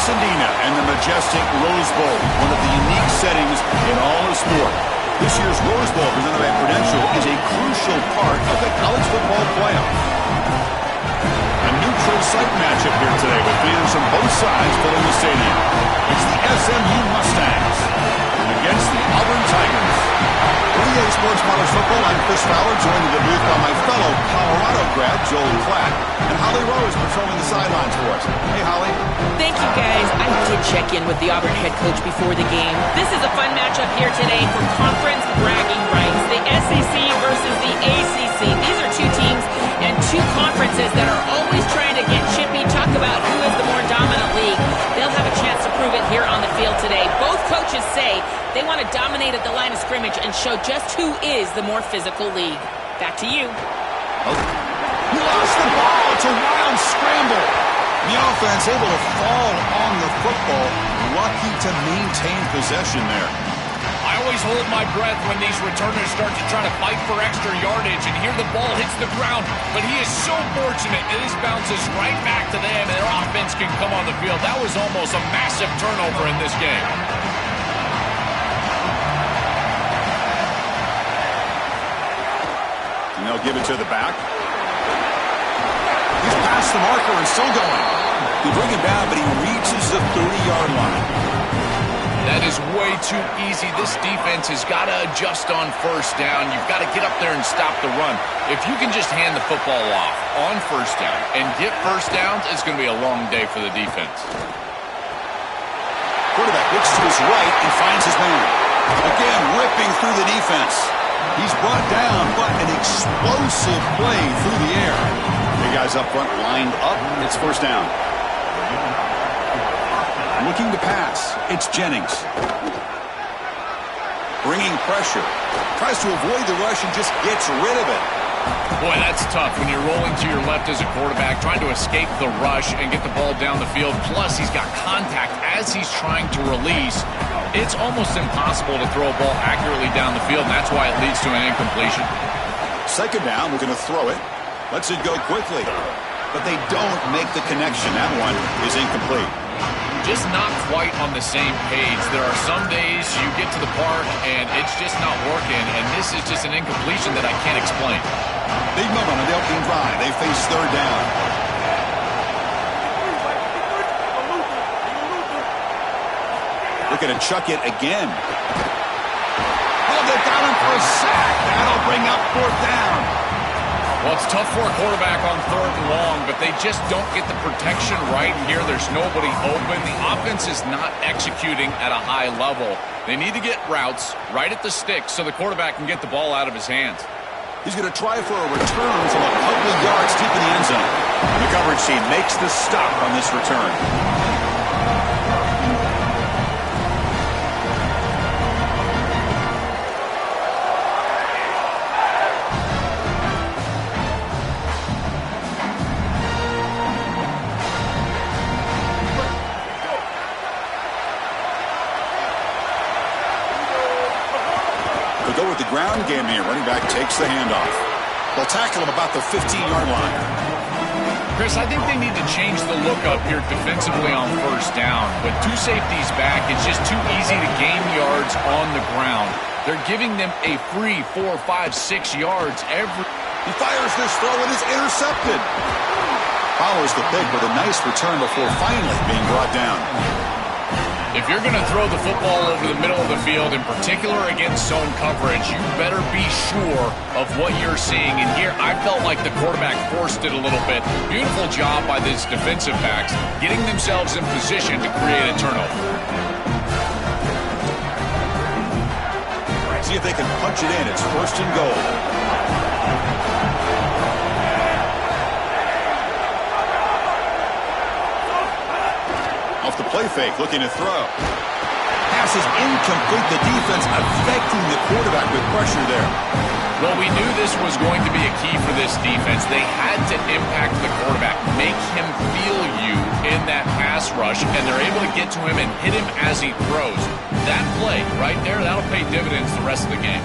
Pasadena and the majestic Rose Bowl, one of the unique settings in all of sport. This year's Rose Bowl, presented by Prudential, is a crucial part of the college football playoff. A neutral site matchup here today with fans from both sides filling the stadium. It's the SMU Mustangs against the Auburn Tigers. For EA Sports College Football, I'm Chris Fowler, joined in the booth by my fellow Colorado grad, Joel Klatt, and Holly Rose patrolling the sidelines for us. Hey, Holly. Thank you, guys. I did check in with the Auburn head coach before the game. This is a fun matchup here today for conference bragging rights. The SEC versus the ACC. These are two teams and two conferences that are always trying to get chippy, talk about who is the more dominant league. They'll have a chance to prove it here on the field today. Both coaches say they want to dominate at the line of scrimmage and show just who is the more physical league. Back to you. He lost the ball. It's a wild scramble. The offense able to fall on the football. Lucky to maintain possession there. I always hold my breath when these returners start to try to fight for extra yardage, and here the ball hits the ground. But he is so fortunate that this bounces right back to them, and their offense can come on the field. That was almost a massive turnover in this game. And they'll give it to the back. He's past the marker and still going. They bring him down, but he reaches the 30-yard line. That is way too easy. This defense has got to adjust on first down. You've got to get up there and stop the run. If you can just hand the football off on first down and get first downs, it's going to be a long day for the defense. Quarterback looks to his right and finds his man. Again, ripping through the defense. He's brought down, but an explosive play through the air. The guys up front lined up. It's first down. Looking to pass. It's Jennings. Bringing pressure. Tries to avoid the rush and just gets rid of it. Boy, that's tough when you're rolling to your left as a quarterback, trying to escape the rush and get the ball down the field. Plus, he's got contact as he's trying to release. It's almost impossible to throw a ball accurately down the field, and that's why it leads to an incompletion. Second down, we're going to throw it. Lets it go quickly. But they don't make the connection. That one is incomplete. Just not quite on the same page. There are some days you get to the park and it's just not working, and this is just an incompletion that I can't explain. Big moment on the opening drive. They face third down. Looking to chuck it again. Oh, they got him for a sack. That'll bring up fourth down. Well, it's tough for a quarterback on third and long, but they just don't get the protection right here. There's nobody open. The offense is not executing at a high level. They need to get routes right at the stick so the quarterback can get the ball out of his hands. He's going to try for a return from a couple of yards deep in the end zone. The coverage team makes the stop on this return. Go with the ground game here. Running back takes the handoff. They'll tackle him about the 15-yard line. Chris, I think they need to change the look up here defensively on first down. With two safeties back, it's just too easy to gain yards on the ground. They're giving them a free 4, 5, 6 yards every. He fires this throw and is intercepted. Follows the pick with a nice return before finally being brought down. If you're going to throw the football over the middle of the field, in particular against zone coverage, you better be sure of what you're seeing. And here, I felt like the quarterback forced it a little bit. Beautiful job by these defensive backs, getting themselves in position to create a turnover. See if they can punch it in. It's first and goal. Off the play fake, looking to throw. Pass is incomplete. The defense affecting the quarterback with pressure there. Well, we knew this was going to be a key for this defense. They had to impact the quarterback, make him feel you in that pass rush, and they're able to get to him and hit him as he throws. That play right there, that'll pay dividends the rest of the game.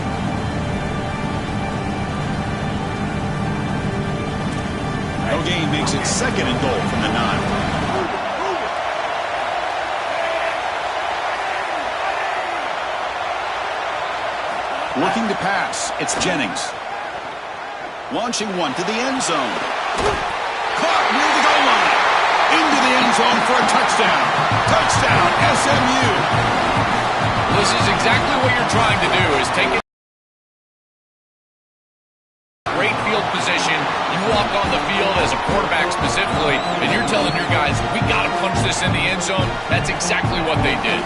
No gain makes it second and goal from the 9. Looking to pass. It's Jennings. Launching one to the end zone. Caught near the goal line. Into the end zone for a touchdown. Touchdown, SMU. This is exactly what you're trying to do, is take it. Great field position. You walk on the field as a quarterback specifically, and you're telling your guys, we got to punch this in the end zone. That's exactly what they did.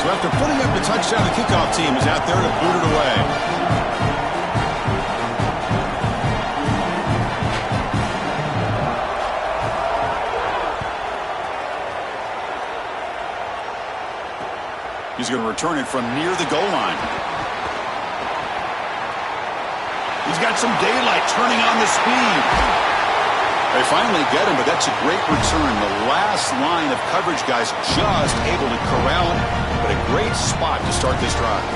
So after putting up the touchdown, the kickoff team is out there to boot it away. He's going to return it from near the goal line. He's got some daylight, turning on the speed. They finally get him, but that's a great return. The last line of coverage guys just able to corral him, but a great spot to start this drive.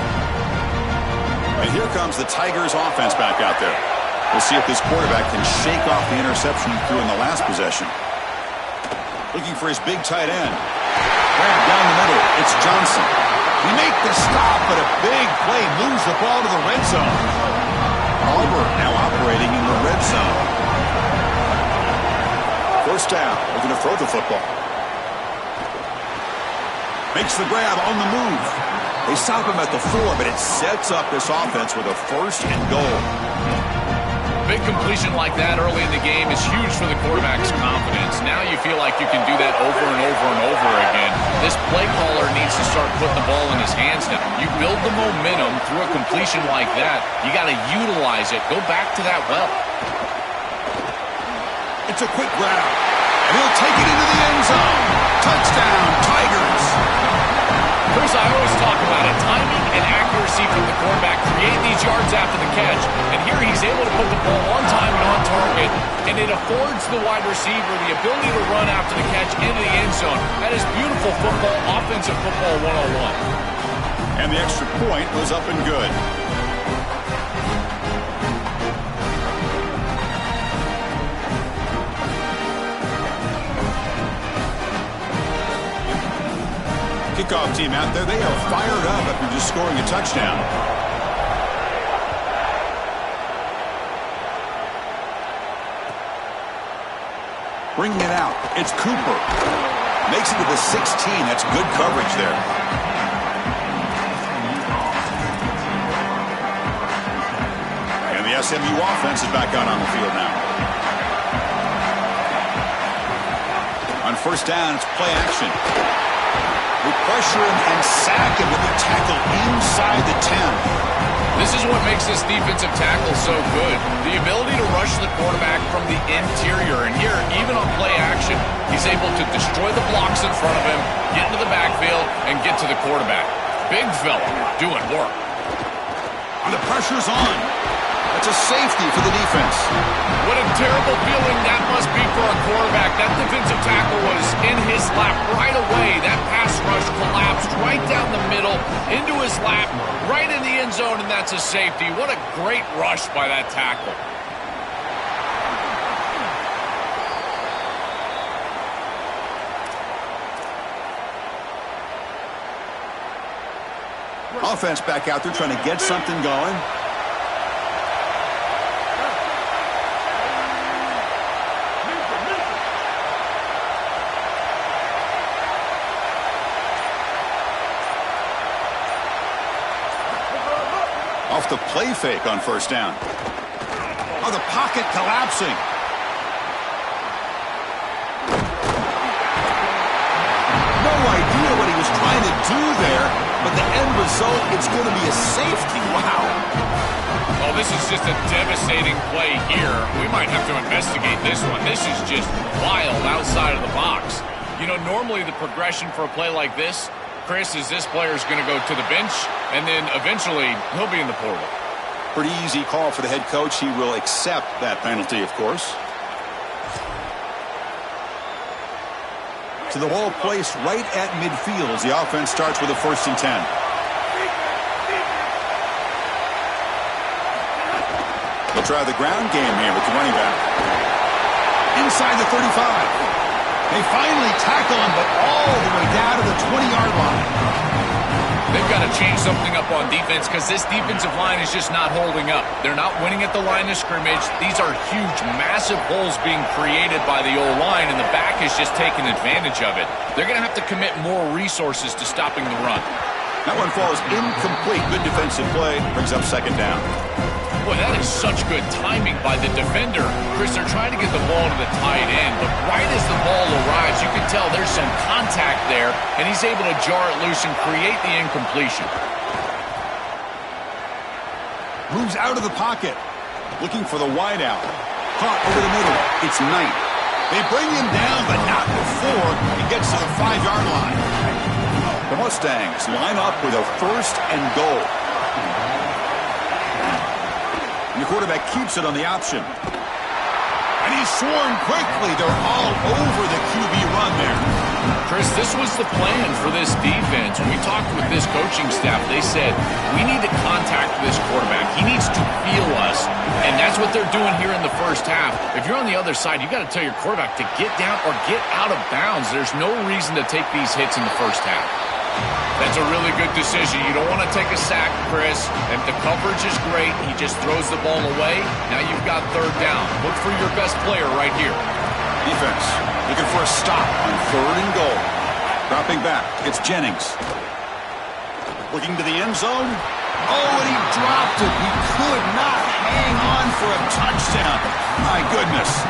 And here comes the Tigers offense back out there. We'll see if this quarterback can shake off the interception he threw in the last possession. Looking for his big tight end. Grab down the middle. It's Johnson. He make the stop, but a big play moves the ball to the red zone. Auburn now operating in the red zone. First down. Looking to throw the football. Makes the grab on the move. They stop him at the 4, but it sets up this offense with a first and goal. Big completion like that early in the game is huge for the quarterback's confidence. Now you feel like you can do that over and over and over again. This play caller needs to start putting the ball in his hands now. You build the momentum through a completion like that. You got to utilize it. Go back to that well. It's a quick grab, and he'll take it into the end zone. Touchdown, Tigers. Chris, I always talk about it. Timing and accuracy from the quarterback create these yards after the catch. And here he's able to put the ball on time and on target. And it affords the wide receiver the ability to run after the catch into the end zone. That is beautiful football, offensive football 101. And the extra point was up and good. Kickoff team out there, they are fired up after just scoring a touchdown. Bringing it out, it's Cooper. Makes it to the 16, that's good coverage there. And the SMU offense is back out on the field now. On first down, it's play action. We pressure him and sack him with a tackle inside the 10. This is what makes this defensive tackle so good. The ability to rush the quarterback from the interior. And here, even on play action, he's able to destroy the blocks in front of him, get into the backfield, and get to the quarterback. Big fella doing work. And the pressure's on. That's a safety for the defense. What a terrible feeling that must be for a quarterback. That defensive tackle was in his lap right away. That pass rush collapsed right down the middle into his lap, right in the end zone, and that's a safety. What a great rush by that tackle. Offense back out there trying to get something going. Off the play fake on first down. Oh, the pocket collapsing. No idea what he was trying to do there, but the end result, it's going to be a safety. Wow. Oh, this is just a devastating play here. We might have to investigate this one. This is just wild outside of the box. You know, normally the progression for a play like this, Chris, is this player's going to go to the bench, and then eventually he'll be in the portal. Pretty easy call for the head coach. He will accept that penalty, of course. So the ball placed right at midfield as the offense starts with a 1st and 10. They'll try the ground game here with the running back. Inside the 35. They finally tackle him, but all the way down to the 20-yard line. They've got to change something up on defense because this defensive line is just not holding up. They're not winning at the line of scrimmage. These are huge, massive holes being created by the O-line, and the back is just taking advantage of it. They're going to have to commit more resources to stopping the run. That one falls incomplete. Good defensive play. Brings up second down. Boy, that is such good timing by the defender. Chris, they're trying to get the ball to the tight end, but right as the ball arrives, you can tell there's some contact there, and he's able to jar it loose and create the incompletion. Moves out of the pocket. Looking for the wideout. Caught over the middle. It's Knight. They bring him down, but not before he gets to the 5-yard line. The Mustangs line up with a 1st and goal. And the quarterback keeps it on the option. And he's swarmed quickly. They're all over the QB run there. Chris, this was the plan for this defense. When we talked with this coaching staff, they said, we need to contact this quarterback. He needs to feel us. And that's what they're doing here in the first half. If you're on the other side, you got to tell your quarterback to get down or get out of bounds. There's no reason to take these hits in the first half. That's a really good decision. You don't want to take a sack, Chris. If the coverage is great, he just throws the ball away. Now you've got 3rd down. Look for your best player right here. Defense looking for a stop on 3rd and goal. Dropping back. It's Jennings. Looking to the end zone. Oh, and he dropped it. He could not hang on for a touchdown. My goodness.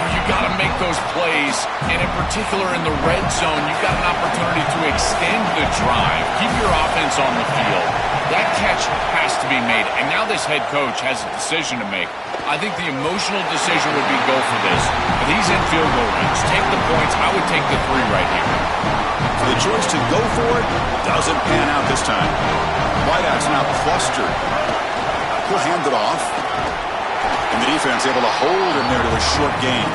You got to make those plays, and in particular in the red zone, you've got an opportunity to extend the drive. Keep your offense on the field. That catch has to be made, and now this head coach has a decision to make. I think the emotional decision would be go for this. But he's in field goal range. Take the points. I would take the 3 right here. So the choice to go for it doesn't pan out this time. Wideout's now clustered. He'll hand it off. And the defense able to hold him there to a short gain.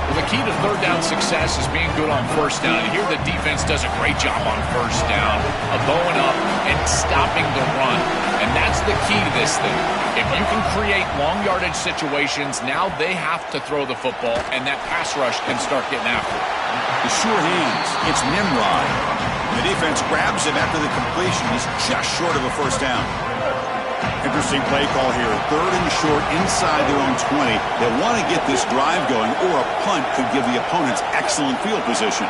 Well, the key to 3rd down success is being good on 1st down. And here the defense does a great job on 1st down of going up and stopping the run. And that's the key to this thing. If you can create long yardage situations, now they have to throw the football, and that pass rush can start getting after it. The sure hands. It's Nimrod. The defense grabs him after the completion. He's just short of a 1st down. Interesting play call here. 3rd and short inside their own 20. They want to get this drive going, or a punt could give the opponents excellent field position.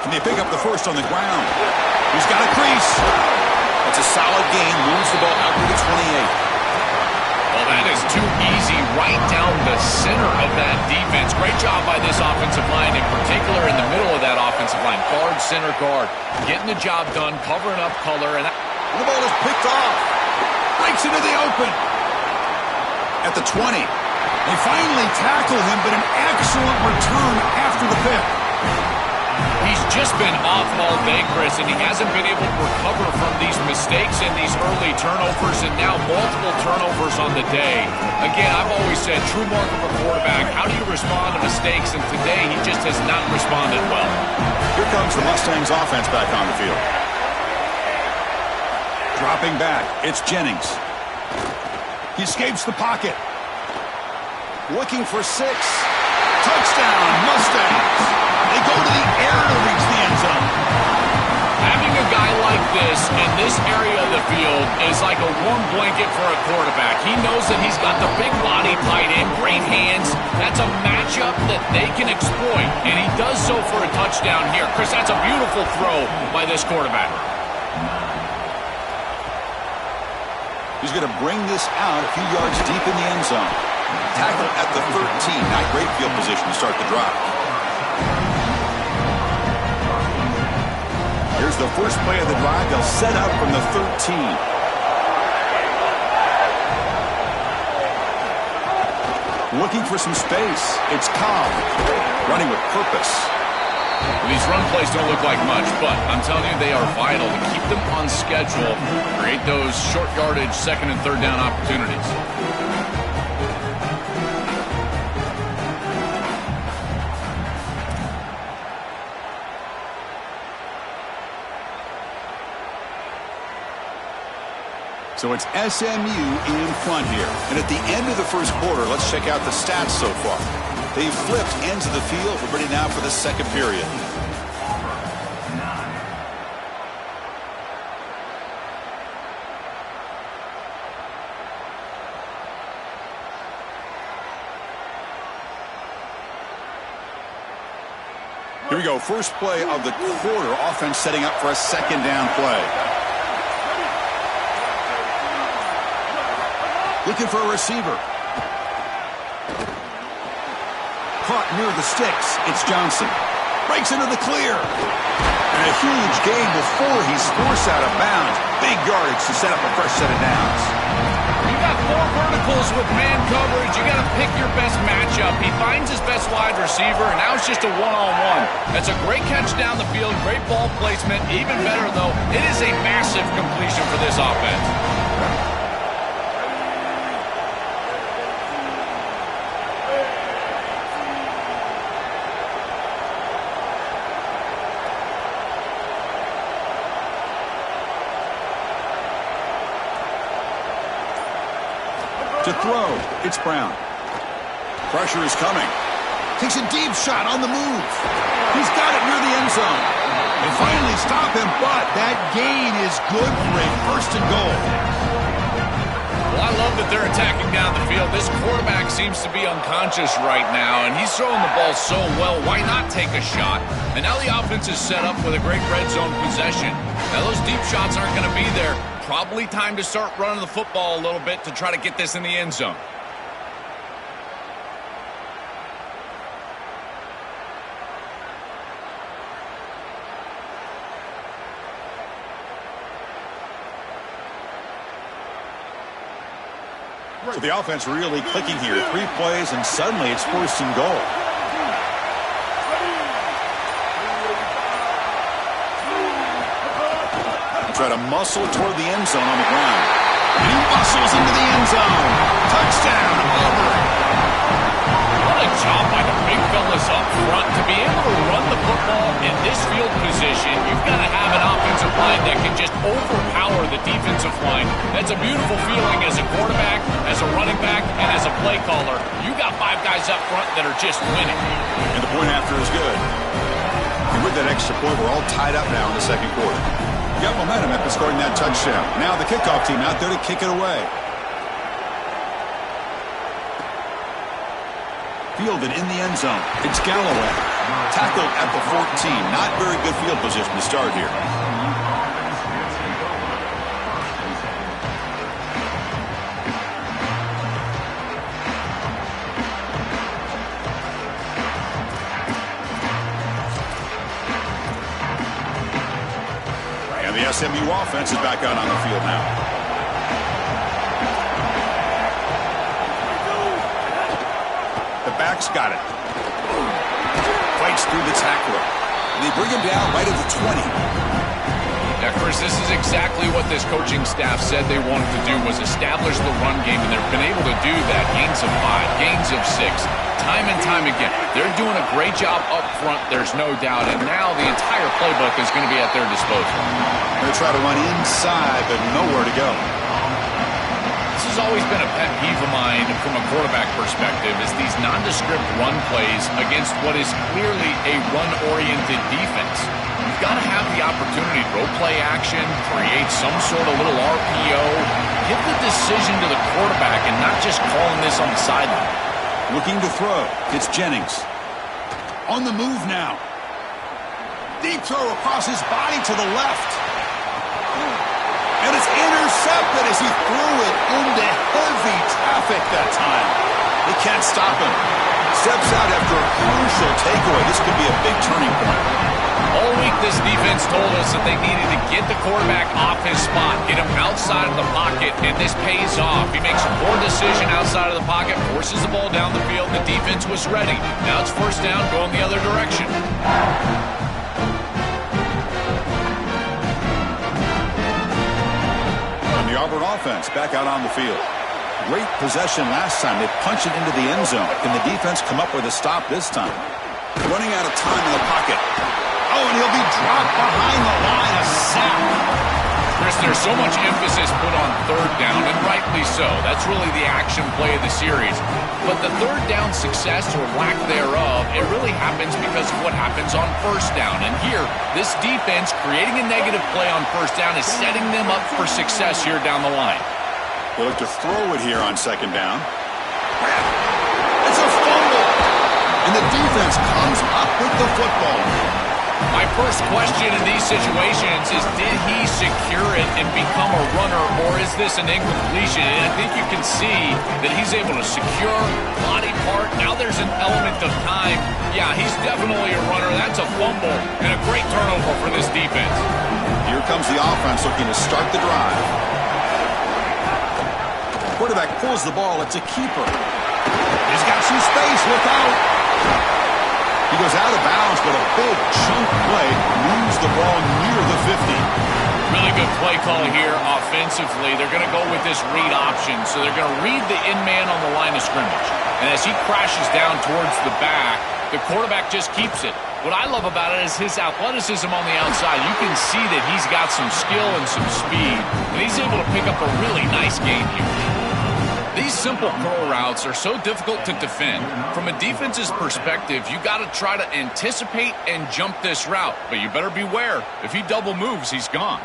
Can they pick up the 1st on the ground? He's got a crease. That's a solid gain. Moves the ball out to the 28. Well, that is too easy right down the center of that defense. Great job by this offensive line, in particular in the middle of that offensive line. Guard, center guard. Getting the job done, covering up color. And the ball is picked off. Breaks into the open. At the 20. They finally tackle him, but an excellent return after the pick. He's just been off all day, Chris, and he hasn't been able to recover from these mistakes and these early turnovers, and now multiple turnovers on the day. Again, I've always said, true mark of a quarterback, how do you respond to mistakes? And today, he just has not responded well. Here comes the Mustangs offense back on the field. Dropping back, it's Jennings. He escapes the pocket. Looking for 6. Touchdown, Mustangs. They go to the air to reach the end zone. Having a guy like this in this area of the field is like a warm blanket for a quarterback. He knows that he's got the big body tight end, great hands. That's a matchup that they can exploit, and he does so for a touchdown here. Chris, that's a beautiful throw by this quarterback. He's going to bring this out a few yards deep in the end zone. Tackle at the 13. Not great field position to start the drive. Here's the first play of the drive. They'll set up from the 13. Looking for some space. It's Cobb. Running with purpose. Well, these run plays don't look like much, but I'm telling you, they are vital to keep them on schedule, create those short yardage 2nd and 3rd down opportunities. So it's SMU in front here. And at the end of the first quarter, let's check out the stats so far. They've flipped ends of the field. We're ready now for the second period. Here we go. First play of the quarter. Offense setting up for a second down play. Looking for a receiver. Caught near the sticks. It's Johnson. Breaks into the clear. And a huge gain before he's forced out of bounds. Big yardage to set up a fresh set of downs. You got 4 verticals with man coverage. You got to pick your best matchup. He finds his best wide receiver, and now it's just a one-on-one. That's a great catch down the field, great ball placement. Even better, though, it is a massive completion for this offense. To throw, it's Brown. Pressure is coming. Takes a deep shot on the move. He's got it near the end zone. They finally stop him, but that gain is good for a first and goal. Well, I love that they're attacking down the field. This quarterback seems to be unconscious right now, and he's throwing the ball so well. Why not take a shot? And now the offense is set up with a great red zone possession. Now those deep shots aren't going to be there. Probably time to start running the football a little bit to try to get this in the end zone. So the offense really clicking here. 3 plays, and suddenly it's first and goal. Try to muscle toward the end zone on the ground. And he muscles into the end zone. Touchdown, Auburn. What a job by the big fellas up front. To be able to run the football in this field position, you've got to have an offensive line that can just overpower the defensive line. That's a beautiful feeling as a quarterback, as a running back, and as a play caller. You got 5 guys up front that are just winning. And the point after is good. And with that extra point, we're all tied up now in the second quarter. Got momentum after scoring that touchdown. Now the kickoff team out there to kick it away. Fielded in the end zone. It's Galloway. Tackled at the 14. Not very good field position to start here. The SMU offense is back out on the field now. The back's got it. Fights through the tackler. And they bring him down right at the 20. Yeah, Chris, this is exactly what this coaching staff said they wanted to do, was establish the run game, and they've been able to do that. Gains of 5, gains of 6, time and time again. They're doing a great job up front, there's no doubt, and now the entire playbook is going to be at their disposal. They're going to try to run inside, but nowhere to go. This has always been a pet peeve of mine from a quarterback perspective, is these nondescript run plays against what is clearly a run-oriented defense. You've got to have the opportunity to go play action, create some sort of little RPO, give the decision to the quarterback and not just calling this on the sideline. Looking to throw. It's Jennings. On the move now. Deep throw across his body to the left. And it's intercepted as he threw it into heavy traffic that time. They can't stop him. Steps out after a crucial takeaway. This could be a big turning point. All week this defense told us that they needed to get the quarterback off his spot, get him outside of the pocket, and this pays off. He makes a poor decision outside of the pocket, forces the ball down the field. The defense was ready. Now it's first down, going the other direction. The Auburn offense back out on the field. Great possession last time. They punched it into the end zone. Can the defense come up with a stop this time? Running out of time in the pocket. Oh, and he'll be dropped behind the line. A sack. Chris, there's so much emphasis put on third down, and rightly so. That's really the action play of the series. But the third down success or lack thereof, it really happens because of what happens on first down. And here, this defense creating a negative play on first down is setting them up for success here down the line. They look to throw it here on second down. It's a fumble. And the defense comes up with the football. My first question in these situations is, did he secure it and become a runner, or is this an incompletion? And I think you can see that he's able to secure, body part. Now there's an element of time. Yeah, he's definitely a runner. That's a fumble and a great turnover for this defense. Here comes the offense looking to start the drive. Quarterback pulls the ball. It's a keeper. He's got some space. Look out. He goes out of bounds, but a big chunk play moves the ball near the 50. Really good play call here offensively. They're going to go with this read option, so they're going to read the in man on the line of scrimmage. And as he crashes down towards the back, the quarterback just keeps it. What I love about it is his athleticism on the outside. You can see that he's got some skill and some speed, and he's able to pick up a really nice gain here. These simple curl routes are so difficult to defend. From a defense's perspective, you got to try to anticipate and jump this route. But you better beware. If he double moves, he's gone.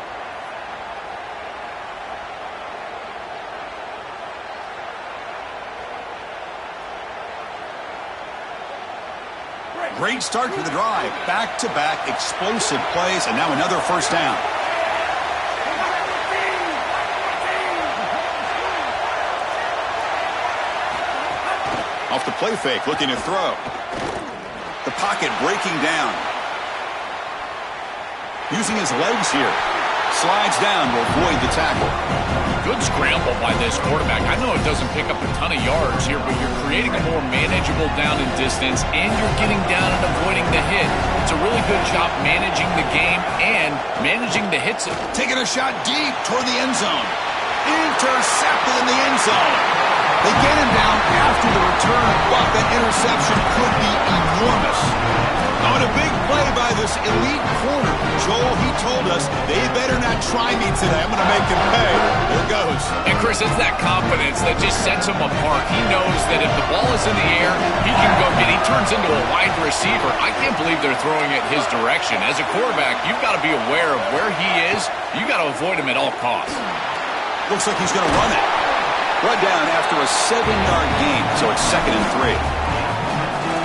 Great start to the drive. Back-to-back explosive plays, and now another first down. Off the play fake, looking to throw. The pocket breaking down. Using his legs here. Slides down to avoid the tackle. Good scramble by this quarterback. I know it doesn't pick up a ton of yards here, but you're creating a more manageable down and distance, and you're getting down and avoiding the hit. It's a really good job managing the game and managing the hits. Taking a shot deep toward the end zone. Intercepted in the end zone. They get him down after the return, but that interception could be enormous. On a big play by this elite corner. Joel, he told us they better not try me today. I'm going to make him pay. Here goes. And Chris, it's that confidence that just sets him apart. He knows that if the ball is in the air, he can go get it. He turns into a wide receiver. I can't believe they're throwing it his direction. As a quarterback, you've got to be aware of where he is. You've got to avoid him at all costs. Looks like he's going to run it. Run down after a 7-yard gain, so it's 2nd and 3.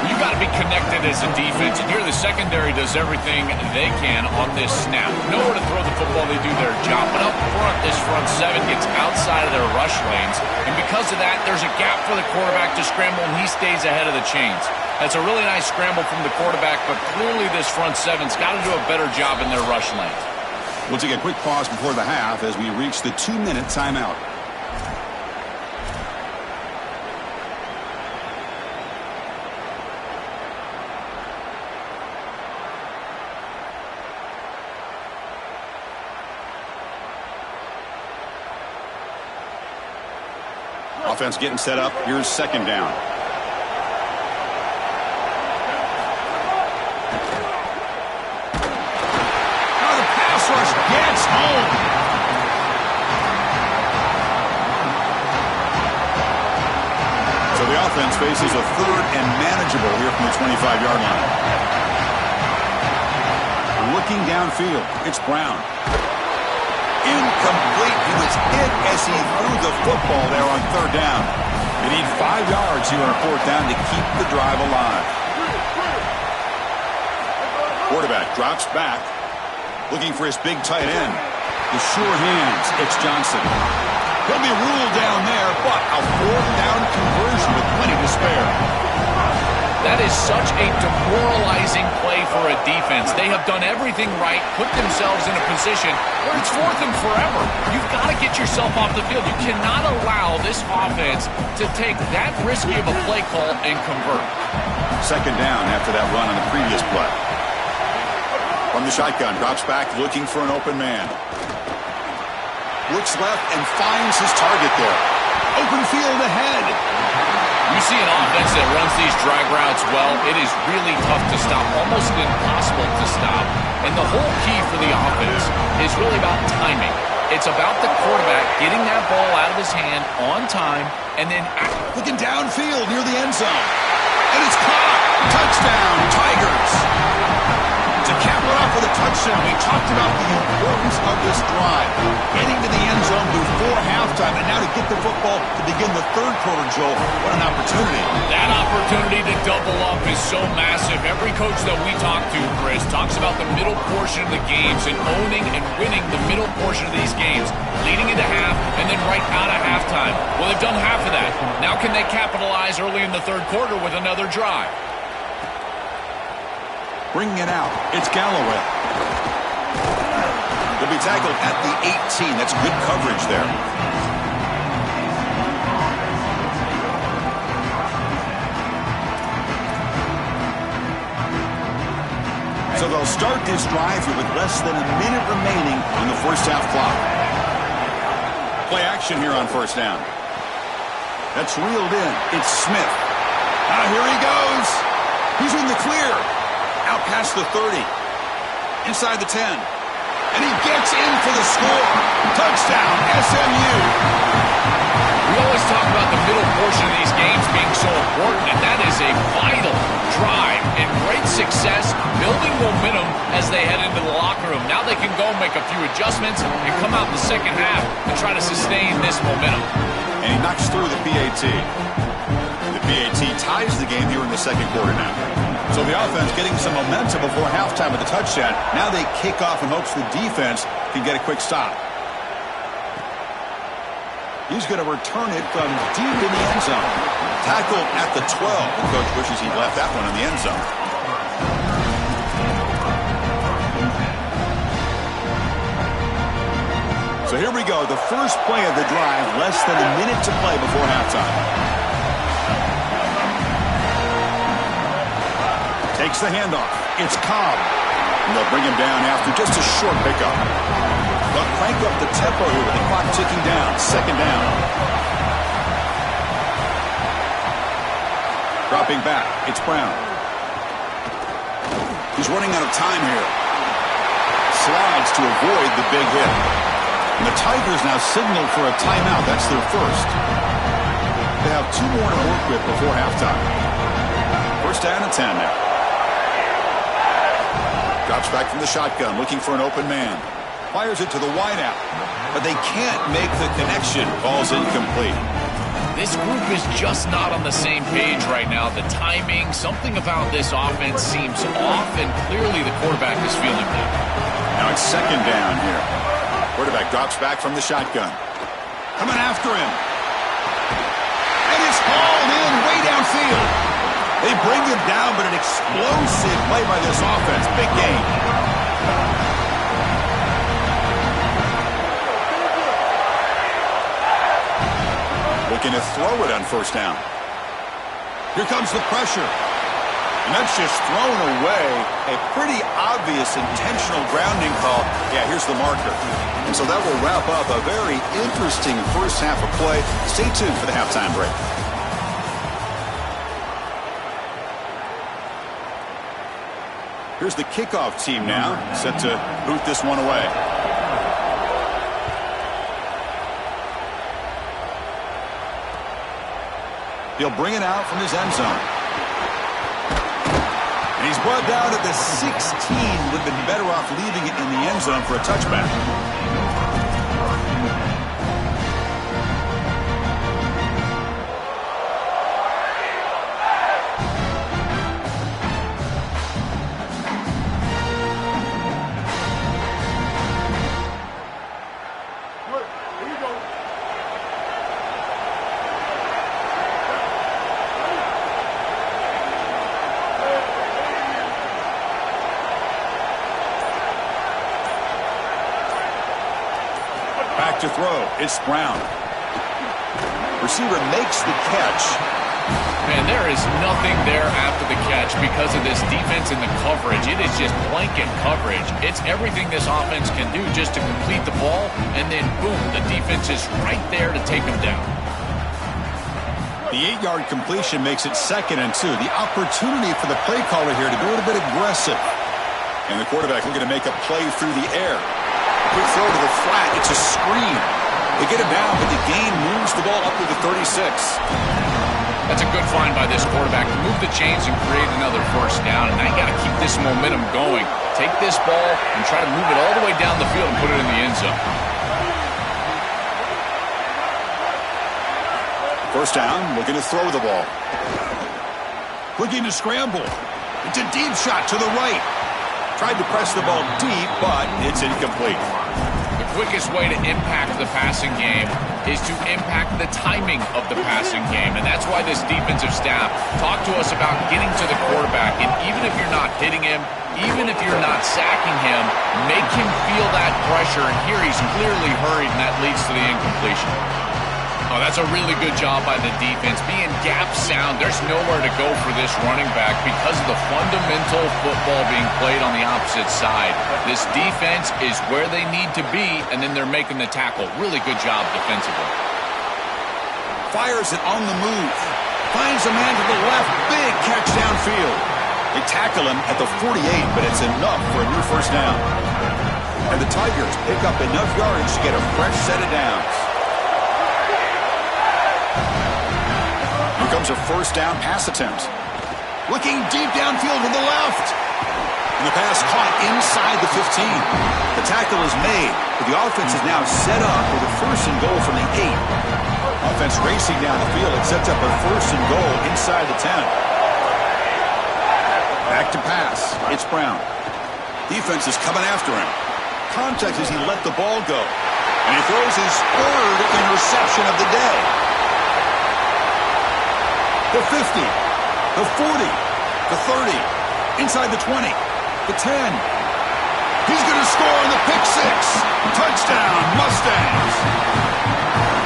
You've got to be connected as a defense, and here the secondary does everything they can on this snap. Nowhere to throw the football, they do their job. But up front, this front seven gets outside of their rush lanes, and because of that, there's a gap for the quarterback to scramble, and he stays ahead of the chains. That's a really nice scramble from the quarterback, but clearly this front seven's got to do a better job in their rush lanes. We'll take a quick pause before the half as we reach the 2-minute timeout. Offense getting set up. Here's 2nd down. Now the pass rush gets home. So the offense faces a 3rd and manageable here from the 25-yard line. Looking downfield, it's Brown. Incomplete. He was hit as he threw the football there on 3rd down. They need 5 yards here on 4th down to keep the drive alive. Quarterback drops back, looking for his big tight end. The sure hands, it's Johnson. He'll be ruled down there, but a 4th down conversion with plenty to spare. That is such a demoralizing play for a defense. They have done everything right, put themselves in a position where it's 4th and forever. You've got to get yourself off the field. You cannot allow this offense to take that risky of a play call and convert. 2nd down after that run on the previous play. From the shotgun, drops back looking for an open man. Looks left and finds his target there. Open field ahead. You see an offense that runs these drag routes well, it is really tough to stop, almost impossible to stop. And the whole key for the offense is really about timing. It's about the quarterback getting that ball out of his hand on time and then looking downfield near the end zone. And it's caught. Touchdown, Tigers. To cap it off with a touchdown, we talked about the importance of this drive. Getting to the end zone before halftime, and now to get the football to begin the third quarter, Joel. What an opportunity. That opportunity to double up is so massive. Every coach that we talk to, Chris, talks about the middle portion of the games and owning and winning the middle portion of these games, leading into half and then right out of halftime. Well, they've done half of that. Now can they capitalize early in the third quarter with another drive? Bringing it out, it's Galloway. He'll be tackled at the 18. That's good coverage there. So they'll start this drive here with less than a minute remaining on the first half clock. Play action here on first down. That's reeled in. It's Smith. Now here he goes. He's in the clear. Out past the 30. Inside the 10. And he gets in for the score. Touchdown, SMU. We always talk about the middle portion of these games being so important, and that is a vital drive and great success, building momentum as they head into the locker room. Now they can go make a few adjustments and come out in the second half and try to sustain this momentum. And he knocks through the PAT. The PAT ties the game here in the second quarter now. So the offense getting some momentum before halftime with the touchdown. Now they kick off in hopes the defense can get a quick stop. He's going to return it from deep in the end zone. Tackled at the 12. The coach wishes he'd left that one in the end zone. So here we go. The first play of the drive. Less than a minute to play before halftime. Takes the handoff. It's Cobb. And they'll bring him down after just a short pickup. They'll crank up the tempo here with the clock ticking down. Second down. Dropping back. It's Brown. He's running out of time here. Slides to avoid the big hit. And the Tigers now signal for a timeout. That's their first. They have 2 more to work with before halftime. First down and 10 now. Drops back from the shotgun, looking for an open man. Fires it to the wideout, but they can't make the connection. Ball's incomplete. This group is just not on the same page right now. The timing, something about this offense seems off, and clearly the quarterback is feeling that. Now it's second down here. Quarterback drops back from the shotgun. Coming after him. And it's hauled in way downfield. They bring him down, but an explosive play by this offense. Big game. Looking to throw it on first down. Here comes the pressure. And that's just thrown away. A pretty obvious intentional grounding call. Yeah, here's the marker. And so that will wrap up a very interesting first half of play. Stay tuned for the halftime break. Here's the kickoff team now, set to boot this one away. He'll bring it out from his end zone. And he's brought down at the 16. Would have been better off leaving it in the end zone for a touchback. To throw, it's Brown. Receiver makes the catch. Man, there is nothing there after the catch because of this defense and the coverage. It is just blanket coverage. It's everything this offense can do just to complete the ball, and then boom, the defense is right there to take them down. The 8-yard completion makes it 2nd and 2. The opportunity for the play caller here to be a little bit aggressive. And the quarterback looking to make a play through the air. Quick throw to the flat. It's a screen. They get him down, but the gain moves the ball up to the 36. That's a good find by this quarterback to move the chains and create another first down. And now you got to keep this momentum going. Take this ball and try to move it all the way down the field and put it in the end zone. First down, looking to throw the ball. Looking to scramble. It's a deep shot to the right. Tried to press the ball deep, but it's incomplete. The quickest way to impact the passing game is to impact the timing of the passing game. And that's why this defensive staff talk to us about getting to the quarterback. And even if you're not hitting him, even if you're not sacking him, make him feel that pressure. And here he's clearly hurried, and that leads to the incompletion. Oh, that's a really good job by the defense. Being gap sound, there's nowhere to go for this running back because of the fundamental football being played on the opposite side. This defense is where they need to be, and then they're making the tackle. Really good job defensively. Fires it on the move. Finds a man to the left. Big catch downfield. They tackle him at the 48, but it's enough for a new first down. And the Tigers pick up enough yards to get a fresh set of downs. Here comes a first down pass attempt. Looking deep downfield to the left. And the pass caught inside the 15. The tackle is made, but the offense is now set up with a first and goal from the 8. Offense racing down the field. It sets up a first and goal inside the 10. Back to pass. It's Brown. Defense is coming after him. Contact as he let the ball go. And he throws his third interception of the day. The 50, the 40, the 30, inside the 20, the 10. He's going to score on the pick six. Touchdown, Mustangs.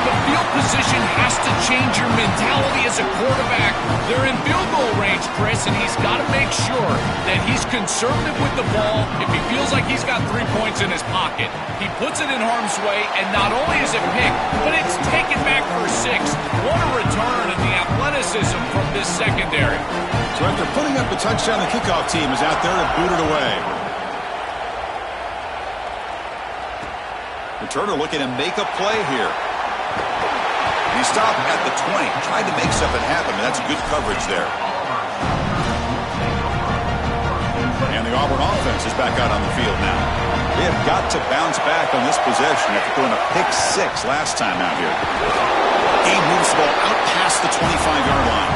The field position has to change your mentality as a quarterback. They're in field goal range, Chris, and he's got to make sure that he's conservative with the ball. If he feels like he's got 3 points in his pocket, he puts it in harm's way, and not only is it picked, but it's taken back for 6. What a return in the athleticism from this secondary. So after putting up the touchdown, the kickoff team is out there to boot it away. Returner looking to make a play here. He stopped at the 20, tried to make something happen, but that's good coverage there. And the Auburn offense is back out on the field now. They have got to bounce back on this possession after throwing a pick six last time out here. Gabe moves the ball out past the 25-yard line.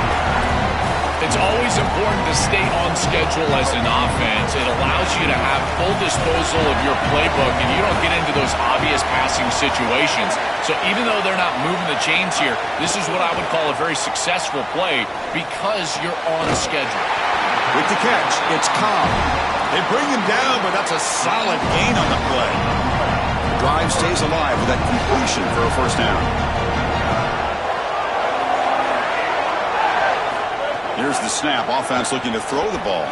It's always important to stay on schedule as an offense. It allows you to have full disposal of your playbook, and you don't get into those obvious passing situations. So even though they're not moving the chains here, this is what I would call a very successful play because you're on schedule. With the catch, it's Cobb. They bring him down, but that's a solid gain on the play. The drive stays alive with that completion for a first down. Here's the snap. Offense looking to throw the ball.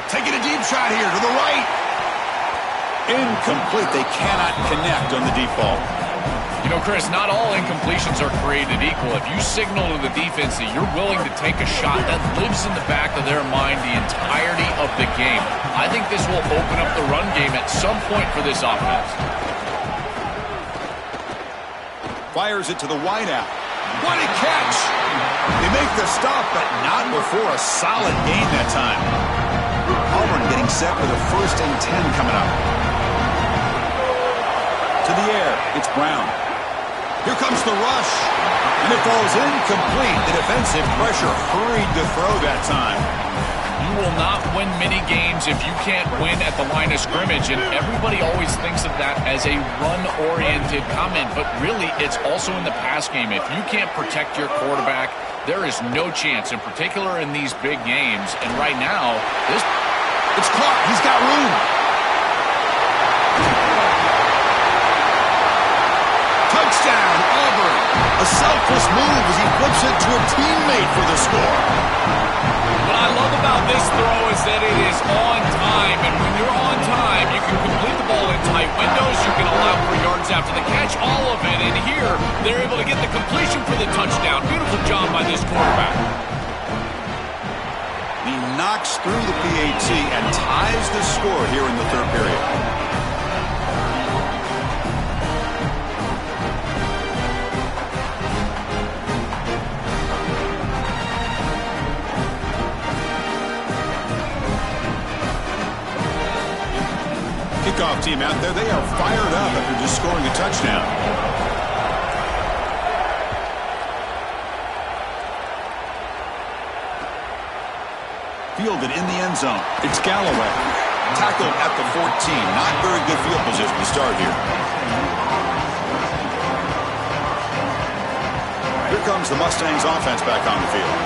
Taking a deep shot here to the right. Incomplete. They cannot connect on the deep ball. You know, Chris, not all incompletions are created equal. If you signal to the defense that you're willing to take a shot, that lives in the back of their mind the entirety of the game. I think this will open up the run game at some point for this offense. Fires it to the wideout. What a catch! They make the stop, but not before a solid gain that time. Auburn getting set for the 1st and 10 coming up. To the air, it's Brown. Here comes the rush, and it falls incomplete. The defensive pressure hurried to throw that time. You will not win many games if you can't win at the line of scrimmage, and everybody always thinks of that as a run-oriented comment, but really it's also in the pass game. If you can't protect your quarterback, there is no chance, in particular in these big games. And right now, it's caught. He's got room. Touchdown, Auburn. A selfless move as he flips it to a teammate for the score. What I love about this throw is that it is on time, and when you're on time, you can complete the ball in tight windows, you can allow for yards after the catch, all of it, and here, they're able to get the completion for the touchdown. Beautiful job by this quarterback. He knocks through the PAT and ties the score here in the third period. face-off team out there. They are fired up after just scoring a touchdown. Fielded in the end zone. It's Galloway. Tackled at the 14. Not very good field position to start here. Here comes the Mustangs offense back on the field.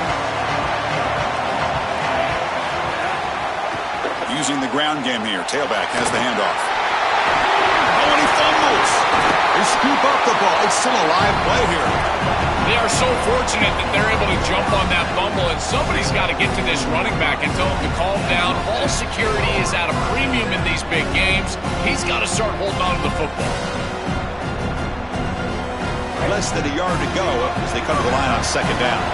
Using the ground game here. Tailback has the handoff. Oh, and he fumbles. They scoop up the ball. It's still a live play here. They are so fortunate that they're able to jump on that fumble, and somebody's got to get to this running back and tell him to calm down. Ball security is at a premium in these big games. He's got to start holding on to the football. Less than a yard to go as they come to the line on second down.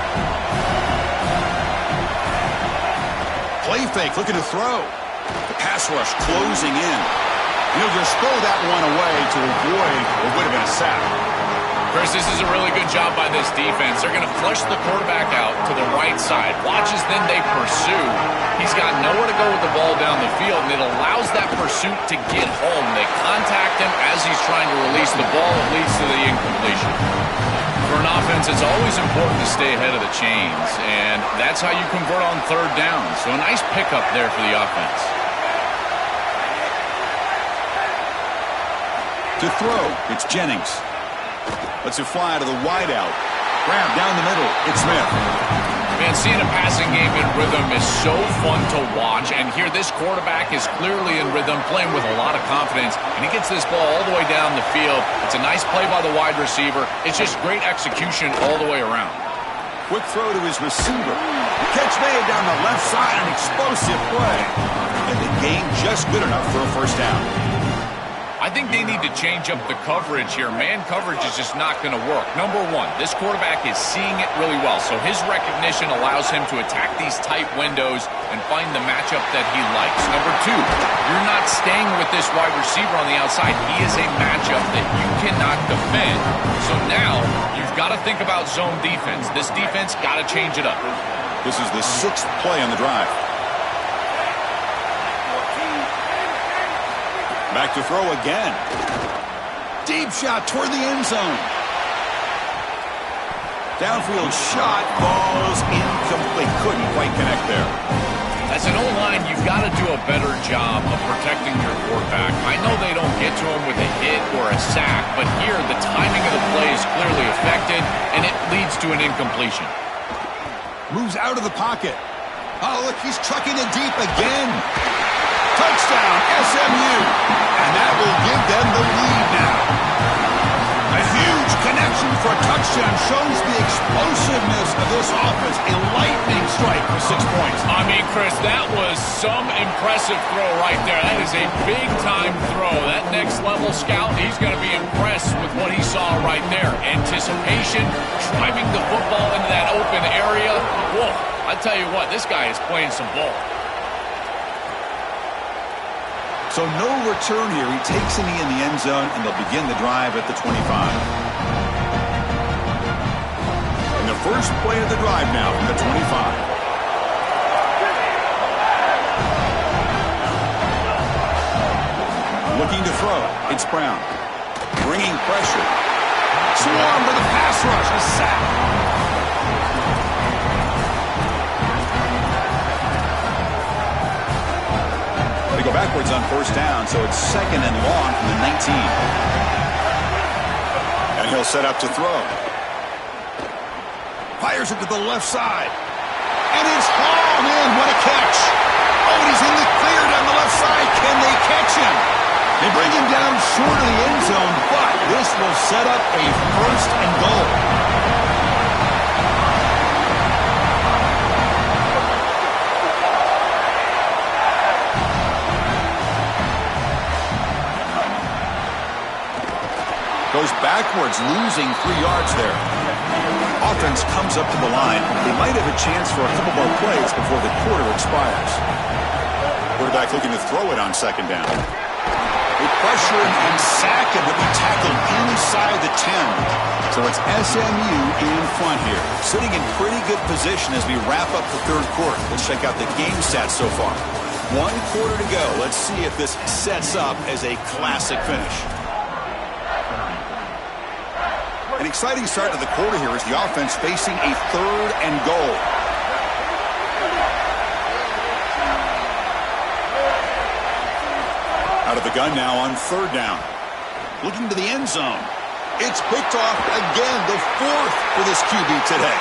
Play fake, looking to throw. The pass rush closing in. He'll just throw that one away to avoid what would have been a sack. Chris, this is a really good job by this defense. They're going to flush the quarterback out to the right side. Watches, then they pursue. He's got nowhere to go with the ball down the field, and it allows that pursuit to get home. They contact him as he's trying to release the ball. It leads to the incompletion. For an offense, it's always important to stay ahead of the chains, and that's how you convert on third down. So a nice pickup there for the offense. To throw, it's Jennings. Lets it fly to the wideout. Grab down the middle. It's Smith. Man, seeing a passing game in rhythm is so fun to watch. And here, this quarterback is clearly in rhythm, playing with a lot of confidence. And he gets this ball all the way down the field. It's a nice play by the wide receiver. It's just great execution all the way around. Quick throw to his receiver. Catch made down the left side. An explosive play. And the gain just good enough for a first down. I think they need to change up the coverage here. Man coverage is just not going to work. Number one, this quarterback is seeing it really well, so his recognition allows him to attack these tight windows and find the matchup that he likes. Number two, you're not staying with this wide receiver on the outside. He is a matchup that you cannot defend. So now you've got to think about zone defense. This defense got to change it up. This is the 6th play on the drive. Back to throw again. Deep shot toward the end zone. Downfield shot. Ball's incomplete. Couldn't quite connect there. As an O-line, you've got to do a better job of protecting your quarterback. I know they don't get to him with a hit or a sack, but here the timing of the play is clearly affected, and it leads to an incompletion. Moves out of the pocket. Oh, look, he's trucking it deep again. Touchdown, SMU. And that will give them the lead now. A huge connection for a touchdown shows the explosiveness of this offense. A lightning strike for 6 points. I mean, Chris, that was some impressive throw right there. That is a big-time throw. That next-level scout, he's going to be impressed with what he saw right there. Anticipation, driving the football into that open area. Whoa, I tell you what, this guy is playing some ball. So no return here. He takes a knee in the end zone, and they'll begin the drive at the 25. And the first play of the drive now from the 25. Looking to throw. It's Brown. Bringing pressure. Swarm for the pass rush. A sack. They go backwards on first down, so it's 2nd and long from the 19. And he'll set up to throw. Fires it to the left side. And it's hauled in. What a catch. Oh, and he's in the clear down the left side. Can they catch him? They bring him down short of the end zone, but this will set up a 1st and goal. Goes backwards, losing 3 yards there. Offense comes up to the line. They might have a chance for a couple more plays before the quarter expires. Quarterback looking to throw it on 2nd down. They pressure him and sack him, but be tackled inside the 10. So it's SMU in front here. Sitting in pretty good position as we wrap up the 3rd quarter. Let's check out the game stats so far. 1 quarter to go. Let's see if this sets up as a classic finish. An exciting start to the quarter here as the offense facing a 3rd and goal. Out of the gun now on 3rd down. Looking to the end zone. It's picked off again, the 4th for this QB today.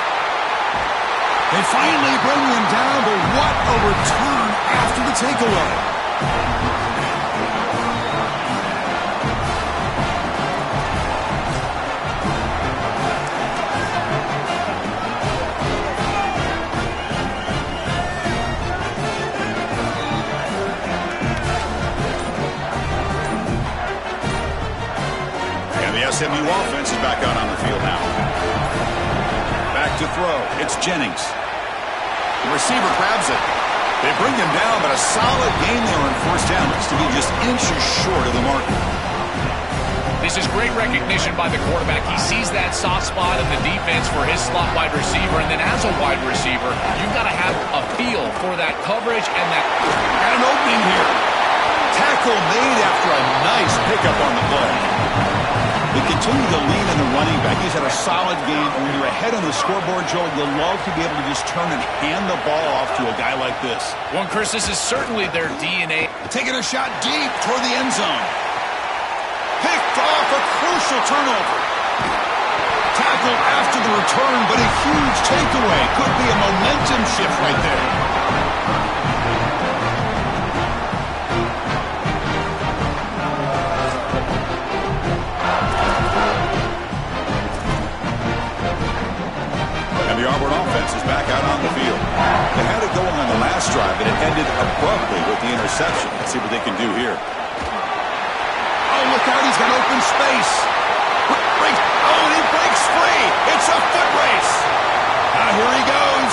They finally bring him down, but what a return after the takeaway. SMU offense is back out on the field now. Back to throw. It's Jennings. The receiver grabs it. They bring him down, but a solid game there on 1st down. Looks to be just inches short of the mark. This is great recognition by the quarterback. He sees that soft spot in the defense for his slot wide receiver, and then as a wide receiver, you've got to have a feel for that coverage and that. Got an opening here. Tackle made after a nice pickup on the play. They continue to lean in the running back. He's had a solid game. When you're ahead on the scoreboard, Joel, you'll love to be able to just turn and hand the ball off to a guy like this. Well, Chris, this is certainly their DNA. Taking a shot deep toward the end zone. Picked off, a crucial turnover. Tackled after the return, but a huge takeaway. Could be a momentum shift right there. The Auburn offense is back out on the field. They had it going on the last drive, but it ended abruptly with the interception. Let's see what they can do here. Oh, look out. He's got open space. Oh, and he breaks free. It's a foot race. Now here he goes.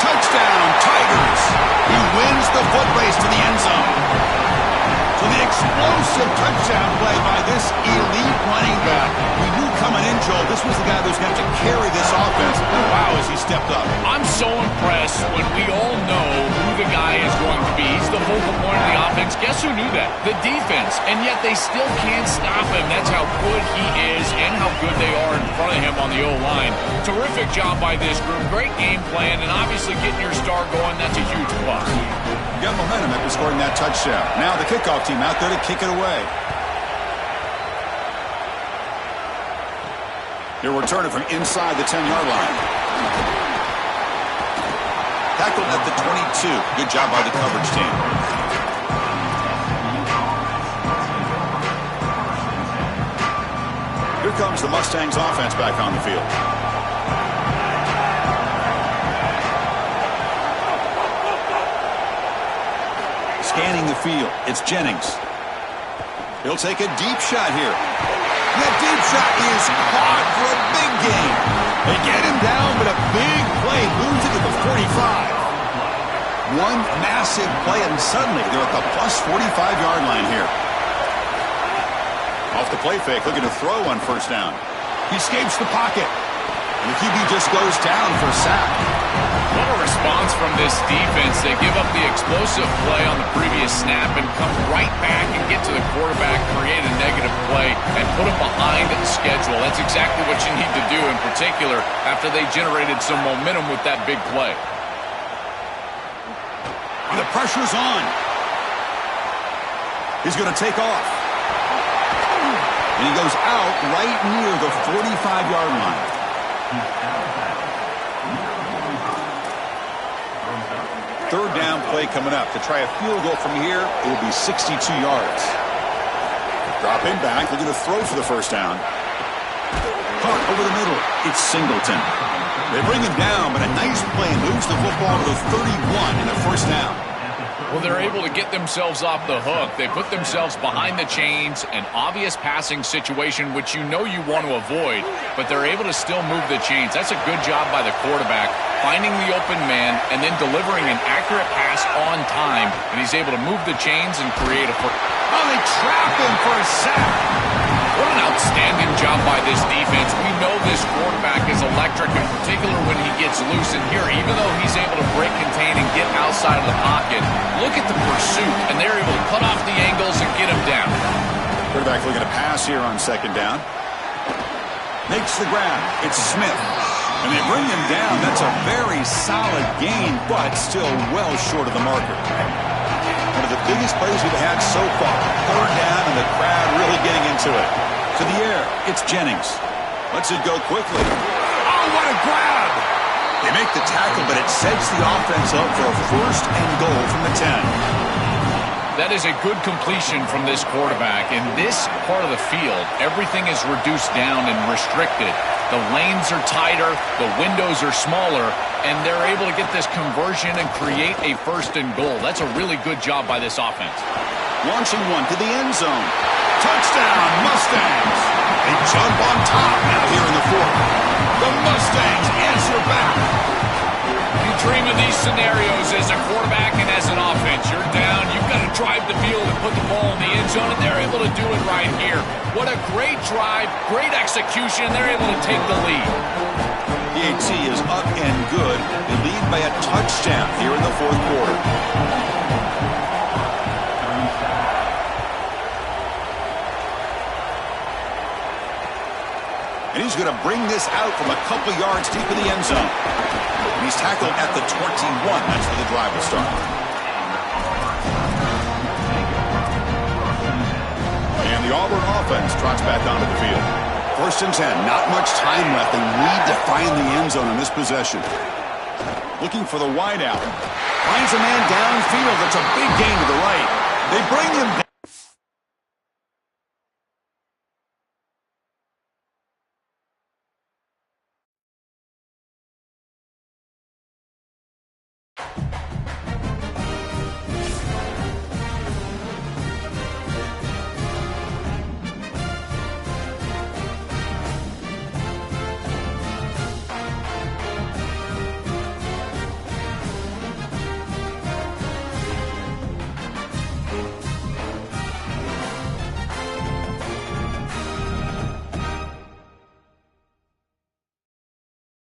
Touchdown, Tigers. He wins the foot race to the end zone. So the explosive touchdown play by this elite running back. We knew coming in, Joel, this was the guy who's going to have to carry this offense. Wow, as he stepped up. I'm so impressed when we all know who the guy is going to be. He's the focal point of the offense. Guess who knew that? The defense. And yet they still can't stop him. That's how good he is and how good they are in front of him on the O-line. Terrific job by this group. Great game plan, and obviously getting your star going, that's a huge plus. You got momentum after scoring that touchdown. Now the kickoff team out there to kick it away. He'll return it from inside the 10-yard line. Tackled at the 22. Good job by the coverage team. Here comes the Mustangs offense back on the field. Scanning the field. It's Jennings. He'll take a deep shot here. That deep shot is caught for a big gain. They get him down, but a big play moves it to the 45. One massive play, and suddenly they're at the plus 45-yard line here. Off the play fake, looking to throw on 1st down. He escapes the pocket. And the QB just goes down for a sack. What a response from this defense. They give up the explosive play on the previous snap and come right back and get to the quarterback, create a negative play, and put him behind schedule. That's exactly what you need to do, in particular, after they generated some momentum with that big play. The pressure's on. He's going to take off. And he goes out right near the 45-yard line. Third down play coming up. To try a field goal from here, it will be 62 yards. Drop him back, looking to throw for the 1st down. Caught over the middle. It's Singleton. They bring him down, but a nice play moves the football to the 31 in the 1st down. Well, they're able to get themselves off the hook. They put themselves behind the chains, an obvious passing situation, which you know you want to avoid, but they're able to still move the chains. That's a good job by the quarterback, finding the open man and then delivering an accurate pass on time, and he's able to move the chains and create a... Oh, they trap him for a sack. What an outstanding job by this defense. We know this quarterback is electric. electric, in particular when he gets loose. And here, even though he's able to break, contain, and get outside of the pocket, look at the pursuit, and they're able to cut off the angles and get him down. Quarterback looking to pass here on second down. Makes the grab. It's Smith. And they bring him down. That's a very solid gain, but still well short of the marker. One of the biggest plays we've had so far. Third down, and the crowd really getting into it. To the air, it's Jennings. Lets it go quickly. Oh, what a grab! They make the tackle, but it sets the offense up for a first and goal from the 10. That is a good completion from this quarterback. In this part of the field, everything is reduced down and restricted. The lanes are tighter, the windows are smaller, and they're able to get this conversion and create a first and goal. That's a really good job by this offense. Launching one to the end zone. Touchdown, Mustangs. They jump on top now here in the fourth. The Mustangs answer back. You dream of these scenarios as a quarterback and as an offense. You're down, you've got to drive the field and put the ball in the end zone, and they're able to do it right here. What a great drive, great execution. They're able to take the lead. PAT is up and good. They lead by a touchdown here in the fourth quarter. And he's going to bring this out from a couple yards deep in the end zone. And he's tackled at the 21. That's where the drive will start. And the Auburn offense trots back onto the field. First and 10. Not much time left. They need to find the end zone in this possession. Looking for the wideout. Finds a man downfield. That's a big gain to the right. They bring him down.